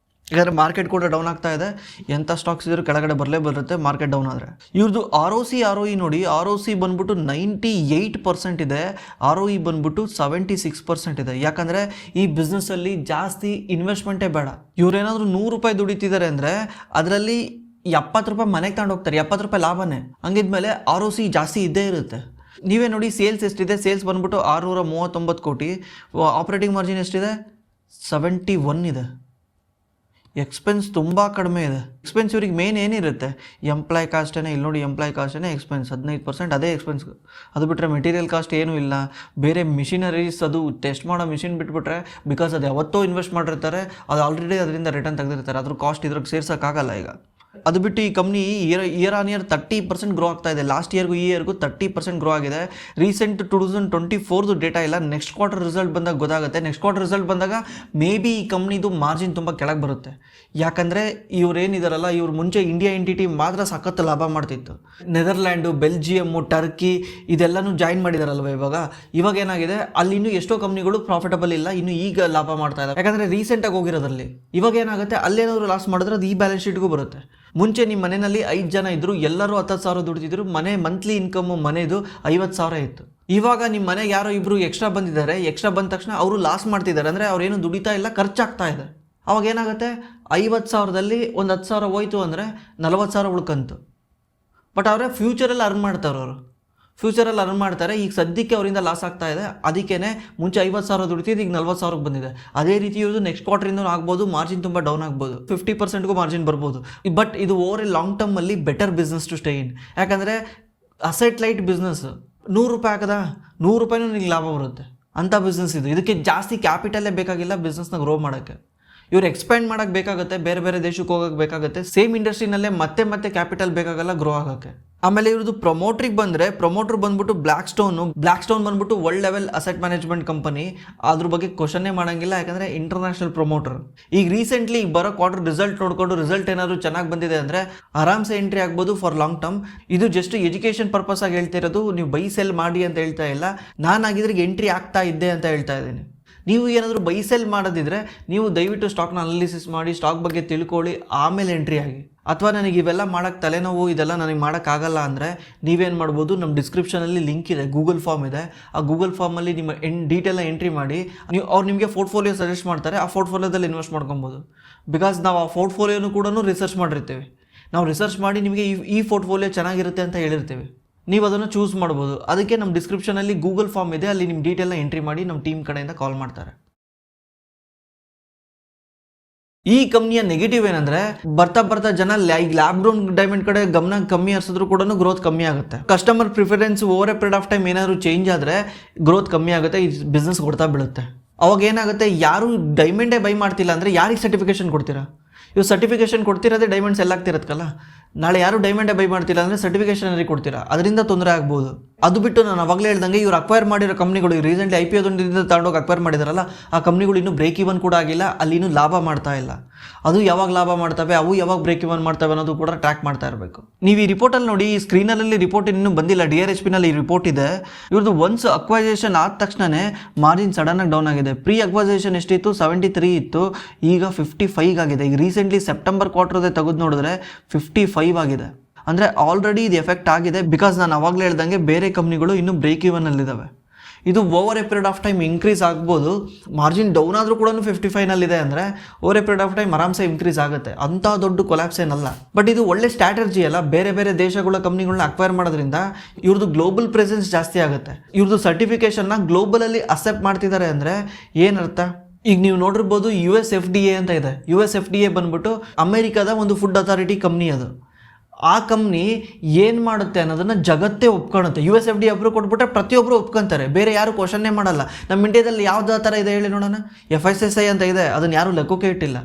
ಯಾಕಂದರೆ ಮಾರ್ಕೆಟ್ ಕೂಡ ಡೌನ್ ಆಗ್ತಾ ಇದೆ. ಎಂಥ ಸ್ಟಾಕ್ಸ್ ಇದ್ರೂ ಕೆಳಗಡೆ ಬರುತ್ತೆ ಮಾರ್ಕೆಟ್ ಡೌನ್ ಆದರೆ. ಇವ್ರದ್ದು ROE ನೋಡಿ, ROC ಬಂದ್ಬಿಟ್ಟು 98% ಇದೆ, ROE ಬಂದ್ಬಿಟ್ಟು 76% ಇದೆ. ಯಾಕಂದರೆ ಈ ಬಿಸ್ನೆಸ್ಸಲ್ಲಿ ಜಾಸ್ತಿ ಇನ್ವೆಸ್ಟ್ಮೆಂಟೇ ಬೇಡ. ಇವ್ರೇನಾದರೂ 100 ರೂಪಾಯಿ ದುಡಿತಿದ್ದಾರೆ ಅಂದರೆ ಅದರಲ್ಲಿ 70 ರೂಪಾಯಿ ಮನೆಗೆ ತಗೊಂಡು ಹೋಗ್ತಾರೆ, 70 ರೂಪಾಯಿ ಲಾಭನೇ. ಹಂಗಿದ್ಮೇಲೆ ROC ಜಾಸ್ತಿ ಇದ್ದೇ ಇರುತ್ತೆ. ನೀವೇ ನೋಡಿ, ಸೇಲ್ಸ್ ಎಷ್ಟಿದೆ, ಸೇಲ್ಸ್ ಬಂದ್ಬಿಟ್ಟು 639 ಕೋಟಿ, ಆಪ್ರೇಟಿಂಗ್ ಮಾರ್ಜಿನ್ ಎಷ್ಟಿದೆ, 71 ಇದೆ. ಎಕ್ಸ್ಪೆನ್ಸ್ ತುಂಬ ಕಡಿಮೆ ಇದೆ. ಎಕ್ಸ್ಪೆನ್ಸ್ ಇವ್ರಿಗೆ ಮೇನ್ ಏನಿರುತ್ತೆ, ಎಂಪ್ಲಾಯ್ ಕಾಸ್ಟೇ. ಇಲ್ಲಿ ನೋಡಿ, ಎಂಪ್ಲಾಯ್ ಕಾಸ್ಟೇ ಎಕ್ಸ್ಪೆನ್ಸ್ 15%, ಅದೇ ಎಕ್ಸ್ಪೆನ್ಸ್. ಅದು ಬಿಟ್ಟರೆ ಮೆಟೀರಿಯಲ್ ಕಾಸ್ಟ್ ಏನೂ ಇಲ್ಲ. ಬೇರೆ ಮಿಷಿನರೀಸ್, ಅದು ಟೆಸ್ಟ್ ಮಾಡೋ ಮಿಷಿನ್ ಬಿಟ್ಬಿಟ್ರೆ, ಬಿಕಾಸ್ ಅದು ಯಾವತ್ತೋ ಇನ್ವೆಸ್ಟ್ ಮಾಡಿರ್ತಾರೆ, ಅದು ಆಲ್ರೆಡಿ ಅದರಿಂದ ರಿಟರ್ನ್ ತೆಗೆದಿರ್ತಾರೆ, ಅದ್ರ ಕಾಸ್ಟ್ ಇದ್ರಿಗೆ ಸೇರ್ಸೋಕ್ಕಾಗಲ್ಲ ಈಗ. ಅದು ಬಿಟ್ಟು ಈ company year on year 30% grow ಆಗ್ತಾ ಇದೆ. ಲಾಸ್ಟ್ ಇಯರ್ಗೂ ಈ ಇಯರ್ಗೂ 30% ಗ್ರೋ ಆಗಿದೆ. ರೀಸೆಂಟ್ 2024 ಡೇಟಾ ಇಲ್ಲ, ನೆಕ್ಸ್ಟ್ ಕ್ವಾರ್ಟರ್ ರಿಸಲ್ಟ್ ಬಂದಾಗ ಗೊತ್ತಾಗುತ್ತೆ. ನೆಕ್ಸ್ಟ್ ಕ್ವಾರ್ಟರ್ ರಿಸಲ್ಟ್ ಬಂದಾಗ ಮೇ ಬಿ ಈ ಕಂಪ್ನಿದು ಮಾರ್ಜಿನ್ ತುಂಬ ಕೆಳಗೆ ಬರುತ್ತೆ. ಯಾಕಂದರೆ ಇವ್ರೇನಿದಾರಲ್ಲ, ಇವ್ರು ಮುಂಚೆ ಇಂಡಿಯಾ ಎಂಟಿಟಿ ಮಾತ್ರ ಸಖತ್ ಲಾಭ ಮಾಡ್ತಿತ್ತು. ನೆದರ್ಲ್ಯಾಂಡು, ಬೆಲ್ಜಿಯಮ್ಮು, ಟರ್ಕಿ ಇದೆಲ್ಲನೂ ಜಾಯಿನ್ ಮಾಡಿದಾರಲ್ವ ಇವಾಗ ಏನಾಗಿದೆ, ಅಲ್ಲಿ ಇನ್ನೂ ಎಷ್ಟೋ ಕಂಪ್ನಿಗಳು ಪ್ರಾಫಿಟಬಲ್ ಇಲ್ಲ, ಇನ್ನು ಈಗ ಲಾಭ ಮಾಡ್ತಾ ಇದ್ದಾರೆ. ಯಾಕಂದರೆ ರೀಸೆಂಟಾಗಿ ಹೋಗಿರೋದ್ರಲ್ಲಿ. ಇವಾಗ ಏನಾಗುತ್ತೆ, ಅಲ್ಲೇನಾದ್ರು ಲಾಸ್ ಮಾಡಿದ್ರೆ ಅದು ಈ ಬ್ಯಾಲೆನ್ಸ್ ಶೀಟ್ಗೂ ಬರುತ್ತೆ. ಮುಂಚೆ ನಿಮ್ಮ ಮನೆಯಲ್ಲಿ 5 ಜನ ಇದ್ದರು, ಎಲ್ಲರೂ 10,000 ದುಡ್ತಿದ್ರು, ಮನೆ ಮಂತ್ಲಿ ಇನ್ಕಮ್ ಮನೆದು 50,000 ಇತ್ತು. ಇವಾಗ ನಿಮ್ಮ ಮನೆಗೆ ಯಾರೋ ಇಬ್ಬರು ಎಕ್ಸ್ಟ್ರಾ ಬಂದಿದ್ದಾರೆ, ಎಕ್ಸ್ಟ್ರಾ ಬಂದ ತಕ್ಷಣ ಅವರು ಲಾಸ್ ಮಾಡ್ತಿದ್ದಾರೆ, ಅಂದರೆ ಅವ್ರೇನು ದುಡಿತಾ ಇಲ್ಲ, ಖರ್ಚಾಗ್ತಾ ಇದೆ. ಅವಾಗ ಏನಾಗುತ್ತೆ, 50,000ದಲ್ಲಿ ಒಂದು 10,000 ಹೋಯ್ತು ಅಂದರೆ 40,000 ಉಳ್ಕಂತು. ಬಟ್ ಅವರೇ ಫ್ಯೂಚರಲ್ಲಿ ಅರ್ನ್ ಮಾಡ್ತಾರೆ, ಫ್ಯೂಚರಲ್ಲಿ ಅರ್ನ್ ಮಾಡ್ತಾರೆ. ಈಗ ಸದ್ಯಕ್ಕೆ ಅವರಿಂದ ಲಾಸ್ ಆಗ್ತಾ ಇದೆ. ಅದಕ್ಕೇ ಮುಂಚೆ 50,000 ದುಡಿತಿದ್ದು ಈಗ 40,000 ಬಂದಿದೆ. ಅದೇ ರೀತಿ ಇವ್ರದ್ದು ನೆಕ್ಸ್ಟ್ ಕ್ವಾರ್ಟರಿಂದ ಆಗ್ಬೋದು, ಮಾರ್ಜಿನ್ ತುಂಬ ಡೌನ್ ಆಗ್ಬೋದು, 50%ಗೂ ಮಾರ್ಜಿನ್ ಬರ್ಬೋದು. ಬಟ್ ಇದು ಓವರ್ ಎ ಲಾಂಗ್ ಟರ್ಮಲ್ಲಿ better business to stay in. ಯಾಕಂದರೆ ಅಸೆಟ್ ಲೈಟ್ ಬಿಸ್ನೆಸ್. 100 ರೂಪಾಯಿ ಹಾಕದ 100 ರೂಪಾಯಿನೂ ನಿಮಗೆ ಲಾಭ ಬರುತ್ತೆ ಅಂಥ ಬಿಸ್ನೆಸ್ ಇದು. ಇದಕ್ಕೆ ಜಾಸ್ತಿ ಕ್ಯಾಪಿಟಲೇ ಬೇಕಾಗಿಲ್ಲ ಬಿಸ್ನೆಸ್ನ ಗ್ರೋ ಮಾಡೋಕ್ಕೆ. ಇವ್ರು ಎಕ್ಸ್ಪ್ಯಾಂಡ್ ಮಾಡೋಕ್ಕೆ ಬೇಕಾಗುತ್ತೆ, ಬೇರೆ ಬೇರೆ ದೇಶಕ್ಕೆ ಹೋಗೋಕ್ಕೆ ಬೇಕಾಗುತ್ತೆ. ಸೇಮ್ ಇಂಡಸ್ಟ್ರಿನಲ್ಲೇ ಮತ್ತೆ ಕ್ಯಾಪಿಟಲ್ ಬೇಕಾಗಲ್ಲ ಗ್ರೋ ಆಗೋಕ್ಕೆ. ಆಮೇಲೆ ಇವ್ರದ್ದು ಪ್ರಮೋಟ್ರಿಗೆ ಬಂದರೆ, ಪ್ರಮೋಟ್ರ್ ಬಂದ್ಬಿಟ್ಟು ಬ್ಲ್ಯಾಕ್ ಸ್ಟೋನ್ ಬಂದ್ಬಿಟ್ಟು world level asset management company. ಅದ್ರ ಬಗ್ಗೆ ಕ್ವಶನ್ನೇ ಮಾಡೋಂಗಿಲ್ಲ, ಯಾಕಂದರೆ ಇಂಟರ್ನ್ಯಾಷನಲ್ ಪ್ರಮೋಟರ್. ಈಗ ರೀಸೆಂಟ್ಲಿ ಈಗ ಬರೋ ಕ್ವಾರ್ಟರ್ ರಿಸಲ್ಟ್ ನೋಡಿಕೊಂಡು ರಿಸಲ್ಟ್ ಏನಾದರೂ ಚೆನ್ನಾಗಿ ಬಂದಿದೆ ಅಂದರೆ ಆರಾಮ್ಸೆ ಎಂಟ್ರಿ ಆಗ್ಬೋದು ಫಾರ್ ಲಾಂಗ್ ಟರ್ಮ್. ಇದು ಜಸ್ಟ್ ಎಜುಕೇಷನ್ ಪರ್ಪಸ್ ಆಗಿ ಹೇಳ್ತಿರೋದು, ನೀವು ಬೈ ಸೆಲ್ ಮಾಡಿ ಅಂತ ಹೇಳ್ತಾ ಇಲ್ಲ. ನಾನಾಗಿದ್ರೆ ಎಂಟ್ರಿ ಆಗ್ತಾ ಇದ್ದೆ ಅಂತ ಹೇಳ್ತಾ ಇದ್ದೀನಿ. ನೀವು ಏನಾದರೂ ಬೈ ಸೆಲ್ ಮಾಡೋದಿದ್ರೆ ನೀವು ದಯವಿಟ್ಟು ಸ್ಟಾಕ್ನ ಅನಾಲಿಸಿಸ್ ಮಾಡಿ, ಸ್ಟಾಕ್ ಬಗ್ಗೆ ತಿಳ್ಕೊಳ್ಳಿ, ಆಮೇಲೆ ಎಂಟ್ರಿ ಆಗಿ. ಅಥವಾ ನನಗೆ ಇವೆಲ್ಲ ಮಾಡೋಕ್ಕೆ ತಲೆನೋವು, ಇದೆಲ್ಲ ನನಗೆ ಮಾಡೋಕ್ಕಾಗಲ್ಲ ಅಂದರೆ ನೀವೇನು ಮಾಡ್ಬೋದು, ನಮ್ಮ ಡಿಸ್ಕ್ರಿಪ್ಷನಲ್ಲಿ ಲಿಂಕ್ ಇದೆ, ಗೂಗಲ್ ಫಾರ್ಮ್ ಇದೆ. ಆ ಗೂಗಲ್ ಫಾರ್ಮಲ್ಲಿ ನಿಮ್ಮ ಡೀಟೇಲ್ನ ಎಂಟ್ರಿ ಮಾಡಿ, ಅವ್ರು ನಿಮಗೆ ಪೋರ್ಟ್ಫೋಲಿಯೋ ಸಜೆಸ್ಟ್ ಮಾಡ್ತಾರೆ. ಆ ಪೋರ್ಟ್ಫೋಲಿಯೋದಲ್ಲಿ ಇನ್ವೆಸ್ಟ್ ಮಾಡ್ಕೊಬೋದು. ಬಿಕಾಸ್ ನಾವು ಆ ಪೋರ್ಟ್ಫೋಲಿಯೋನು ಕೂಡ ರಿಸರ್ಚ್ ಮಾಡಿರ್ತೀವಿ. ನಾವು ರಿಸರ್ಚ್ ಮಾಡಿ ನಿಮಗೆ ಈ ಪೋರ್ಟ್ಫೋಲಿಯೋ ಚೆನ್ನಾಗಿರುತ್ತೆ ಅಂತ ಹೇಳಿರ್ತೀವಿ. ನೀವು ಅದನ್ನು ಚೂಸ್ ಮಾಡ್ಬೋದು. ಅದಕ್ಕೆ ನಮ್ಮ ಡಿಸ್ಕ್ರಿಪ್ಷನಲ್ಲಿ ಗೂಗಲ್ ಫಾರ್ಮ್ ಇದೆ, ಅಲ್ಲಿ ನಿಮ್ಮ ಡೀಟೇಲ್ನ ಎಂಟ್ರಿ ಮಾಡಿ ನಮ್ಮ ಟೀಮ್ ಕಡೆಯಿಂದ ಕಾಲ್ ಮಾಡ್ತಾರೆ. ಈ ಕಂಪ್ನಿಯ ನೆಗೆಟಿವ್ ಏನಂದರೆ, ಬರ್ತಾ ಜನ ಈಗ ಲ್ಯಾಬ್ ಗ್ರೋನ್ ಡೈಮಂಡ್ ಕಡೆ ಗಮನ ಕಮ್ಮಿ ಹರಿಸಿದ್ರು ಕೂಡ ಗ್ರೋತ್ ಕಮ್ಮಿ ಆಗುತ್ತೆ. Customer preference over a period of time ಏನಾದರೂ ಚೇಂಜ್ ಆದರೆ ಗ್ರೋತ್ ಕಮ್ಮಿ ಆಗುತ್ತೆ, ಈ ಬಿಸ್ನೆಸ್ ಕೊಡ್ತಾ ಬೀಳುತ್ತೆ. ಅವಾಗ ಏನಾಗುತ್ತೆ, ಯಾರು ಡೈಮಂಡೇ ಬೈ ಮಾಡ್ತಿಲ್ಲ ಅಂದರೆ ಯಾರಿಗೆ ಸರ್ಟಿಫಿಕೇಷನ್ ಕೊಡ್ತೀರಾ? ಇವು ಸರ್ಟಿಫಿಕೇಷನ್ ಕೊಡ್ತಿರೋದೇ ಡೈಮಂಡ್ ಸೆಲ್ ಆಗ್ತಿರತ್ತಲ್ಲ. ನಾಳೆ ಯಾರು ಡೈಮಂಡೇ ಬೈ ಮಾಡ್ತಿಲ್ಲ ಅಂದರೆ ಸರ್ಟಿಫಿಕೇಷನ್ ಅಲ್ಲಿ ಕೊಡ್ತೀರಾ, ಅದರಿಂದ ತೊಂದರೆ ಆಗ್ಬೋದು. ಅದು ಬಿಟ್ಟು ನಾನು ಅವಾಗಲೇ ಹೇಳ್ದಂಗೆ ಇವ್ರು ಅಕ್ವೈರ್ ಮಾಡಿರೋ ಕಂಪ್ನಿಗಳು, ರೀಸೆಂಟ್ಲಿ IPO ತಗೊಂಡೋಗಿ ಅಕ್ವೈರ್ ಮಾಡಿದಾರಲ್ಲ, ಆ ಕಂಪ್ನಿಗಳು ಇನ್ನೂ ಬ್ರೇಕ್ ಇವನ್ ಕೂಡ ಆಗಿಲ್ಲ, ಅಲ್ಲಿ ಇನ್ನೂ ಲಾಭ ಮಾಡ್ತಾ ಇಲ್ಲ. ಅದು ಯಾವಾಗ ಲಾಭ ಮಾಡ್ತವೆ, ಅವು ಯಾವಾಗ ಬ್ರೇಕ್ ಇವನ್ ಮಾಡ್ತವೆ ಅನ್ನೋದು ಕೂಡ ಟ್ರ್ಯಾಕ್ ಮಾಡ್ತಾ ಇರಬೇಕು. ನೀವು ಈ ರಿಪೋರ್ಟಲ್ಲಿ ನೋಡಿ, ಈ ಸ್ಕ್ರೀನಲ್ಲಿ ರಿಪೋರ್ಟ್ ಇನ್ನೂ ಬಂದಿಲ್ಲ, DRHPನಲ್ಲಿ ಈ ರಿಪೋರ್ಟ್ ಇದೆ. ಇವ್ರದ್ದು ಒನ್ಸ್ ಅಕ್ವೈಸೇಷನ್ ಆದ ತಕ್ಷಣವೇ ಮಾರ್ಜಿನ್ ಸಡನ್ನಾಗಿ ಡೌನ್ ಆಗಿದೆ. ಪ್ರೀ ಅಕ್ವೈಸೇಷನ್ ಎಷ್ಟಿತ್ತು, 73 ಇತ್ತು, ಈಗ 55 ಆಗಿದೆ. ಈಗ ರೀಸೆಂಟ್ಲಿ ಸೆಪ್ಟೆಂಬರ್ ಕ್ವಾರ್ಟರ್ದೇ ತೆಗೆದು ನೋಡಿದ್ರೆ 55 ಆಗಿದೆ. ಅಂದರೆ ಆಲ್ರೆಡಿ ಇದು ಎಫೆಕ್ಟ್ ಆಗಿದೆ. ಬಿಕಾಸ್ ನಾನು ಅವಾಗಲೇ ಹೇಳ್ದಂಗೆ ಬೇರೆ ಕಂಪ್ನಿಗಳು ಇನ್ನೂ ಬ್ರೇಕ್ ಇವನ್ನಲ್ಲಿದ್ದಾವೆ. ಇದು over a period of time increase ಆಗ್ಬೋದು. ಮಾರ್ಜಿನ್ ಡೌನ್ ಆದರೂ ಕೂಡ 55ನಲ್ಲಿದೆ ಅಂದರೆ over a period of time ಆರಾಮ್ಸೆ ಇನ್ಕ್ರೀಸ್ ಆಗುತ್ತೆ. ಅಂಥ ದೊಡ್ಡ ಕೊಲ್ಯಾಪ್ಸ್ ಏನಲ್ಲ. ಬಟ್ ಇದು ಒಳ್ಳೆ ಸ್ಟ್ರಾಟಜಿ ಅಲ್ಲ. ಬೇರೆ ಬೇರೆ ದೇಶಗಳ ಕಂಪ್ನಿಗಳನ್ನ ಅಕ್ವೈರ್ ಮಾಡೋದ್ರಿಂದ ಇವ್ರದ್ದು ಗ್ಲೋಬಲ್ ಪ್ರೆಸೆನ್ಸ್ ಜಾಸ್ತಿ ಆಗುತ್ತೆ. ಇವ್ರದ್ದು ಸರ್ಟಿಫಿಕೇಷನ್ನ ಗ್ಲೋಬಲಲ್ಲಿ ಅಕ್ಸೆಪ್ಟ್ ಮಾಡ್ತಿದ್ದಾರೆ ಅಂದರೆ ಏನರ್ಥ? ಈಗ ನೀವು ನೋಡಿರ್ಬೋದು, USFDA ಅಂತ ಇದೆ. USFDA ಬಂದ್ಬಿಟ್ಟು ಅಮೆರಿಕದ ಒಂದು ಫುಡ್ ಅಥಾರಿಟಿ ಕಂಪ್ನಿ. ಅದು ಆ ಕಂಪ್ನಿ ಏನು ಮಾಡುತ್ತೆ ಅನ್ನೋದನ್ನು ಜಗತ್ತೇ ಒಪ್ಕೊಳುತ್ತೆ. USFDA ಅಪ್ರೂವ್ ಕೊಟ್ಬಿಟ್ರೆ ಪ್ರತಿಯೊಬ್ಬರು ಒಪ್ಕೊತಾರೆ, ಬೇರೆ ಯಾರು ಕ್ವಶನ್ನೇ ಮಾಡಲ್ಲ. ನಮ್ಮ ಇಂಡಿಯಾದಲ್ಲಿ ಯಾವ್ದು ಆ ಥರ ಇದೆ ಹೇಳಿ ನೋಡೋಣ? FSSAI ಅಂತ ಇದೆ, ಅದನ್ನು ಯಾರೂ ಲೆಕ್ಕಕ್ಕೆ ಇಟ್ಟಿಲ್ಲ.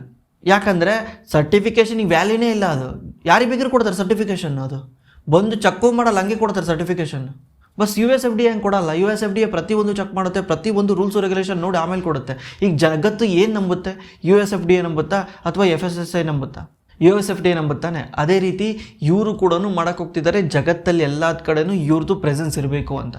ಯಾಕಂದರೆ ಸರ್ಟಿಫಿಕೇಷನಿಗೆ ವ್ಯಾಲ್ಯೂನೇ ಇಲ್ಲ. ಅದು ಯಾರಿಗೆ ಬೇಕಾದ್ರೂ ಕೊಡ್ತಾರೆ ಸರ್ಟಿಫಿಕೇಷನ್. ಅದು ಬಂದು ಚೆಕ್ಕು ಮಾಡಲ್ಲ, ಹಂಗೆ ಕೊಡ್ತಾರೆ ಸರ್ಟಿಫಿಕೇಷನ್. ಬಸ್ USFDA ಹಂಗೆ ಕೊಡಲ್ಲ. USFDA ಪ್ರತಿಯೊಂದು ಚೆಕ್ ಮಾಡುತ್ತೆ, ಪ್ರತಿಯೊಂದು ರೂಲ್ಸು ರೆಗ್ಯುಲೇಷನ್ ನೋಡಿ ಆಮೇಲೆ ಕೊಡುತ್ತೆ. ಈಗ ಜಗತ್ತು ಏನು ನಂಬುತ್ತೆ? USFDA ನಂಬುತ್ತಾ ಅಥವಾ FSSAI ನಂಬುತ್ತಾ? USFDA ನಂಬುತ್ತಾನೆ. ಅದೇ ರೀತಿ ಇವರು ಕೂಡ ಮಾಡೋಕ್ಕೆ ಹೋಗ್ತಿದ್ದಾರೆ. ಜಗತ್ತಲ್ಲಿ ಎಲ್ಲ ಕಡೆನೂ ಇವ್ರದ್ದು ಪ್ರೆಸೆನ್ಸ್ ಇರಬೇಕು ಅಂತ.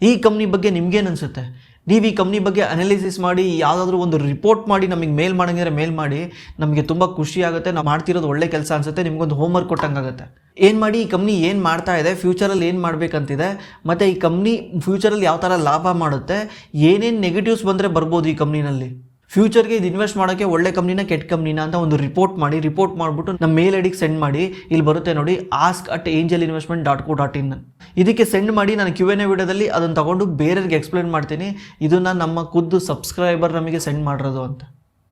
ಈ ಕಂಪ್ನಿ ಬಗ್ಗೆ ನಿಮ್ಗೇನು ಅನಿಸುತ್ತೆ? ನೀವು ಈ ಕಂಪ್ನಿ ಬಗ್ಗೆ ಅನಾಲಿಸಿಸ್ ಮಾಡಿ ಯಾವುದಾದ್ರೂ ಒಂದು ರಿಪೋರ್ಟ್ ಮಾಡಿ ನಮಗೆ ಮೇಲ್ ಮಾಡೋಂಗಿದ್ರೆ ಮೇಲ್ ಮಾಡಿ. ನಮಗೆ ತುಂಬ ಖುಷಿ ಆಗುತ್ತೆ. ನಾವು ಮಾಡ್ತಿರೋದು ಒಳ್ಳೆ ಕೆಲಸ ಅನಿಸುತ್ತೆ. ನಿಮಗೊಂದು ಹೋಮ್ವರ್ಕ್ ಕೊಟ್ಟಂಗಾಗುತ್ತೆ. ಏನು ಮಾಡಿ, ಈ ಕಂಪ್ನಿ ಏನು ಮಾಡ್ತಾ ಇದೆ, ಫ್ಯೂಚರಲ್ಲಿ ಏನು ಮಾಡಬೇಕಂತಿದೆ, ಮತ್ತು ಈ ಕಂಪ್ನಿ ಫ್ಯೂಚರಲ್ಲಿ ಯಾವ ಥರ ಲಾಭ ಮಾಡುತ್ತೆ, ಏನೇನು ನೆಗೆಟಿವ್ಸ್ ಬಂದರೆ ಬರ್ಬೋದು ಈ ಕಂಪ್ನಿನಲ್ಲಿ, ಫ್ಯೂಚರ್ಗೆ ಇದು ಇನ್ವೆಸ್ಟ್ ಮಾಡೋಕ್ಕೆ ಒಳ್ಳೆ ಕಂಪ್ನಿನ ಕೆಟ್ಟ ಕಂಪ್ನಿನ ಅಂತ ಒಂದು ರಿಪೋರ್ಟ್ ಮಾಡಿಬಿಟ್ಟು ನಮ್ಮ ಮೇಲ್ ಐಡಿಗೆ ಸೆಂಡ್ ಮಾಡಿ. ಇಲ್ಲಿ ಬರುತ್ತೆ ನೋಡಿ, ask@angelinvestment.co.in. ಇದಕ್ಕೆ ಸೆಂಡ್ ಮಾಡಿ. ನಾನು Q&A ವಿಡಿಯೋದಲ್ಲಿ ಅದನ್ನು ತಗೊಂಡು ಬೇರೆಯವ್ರಿಗೆ ಎಕ್ಸ್ಪ್ಲೇನ್ ಮಾಡ್ತೀನಿ. ಇದನ್ನು ನಮ್ಮ ಖುದ್ದು ಸಬ್ಸ್ಕ್ರೈಬರ್ ನಮಗೆ ಸೆಂಡ್ ಮಾಡಿರೋದು ಅಂತ.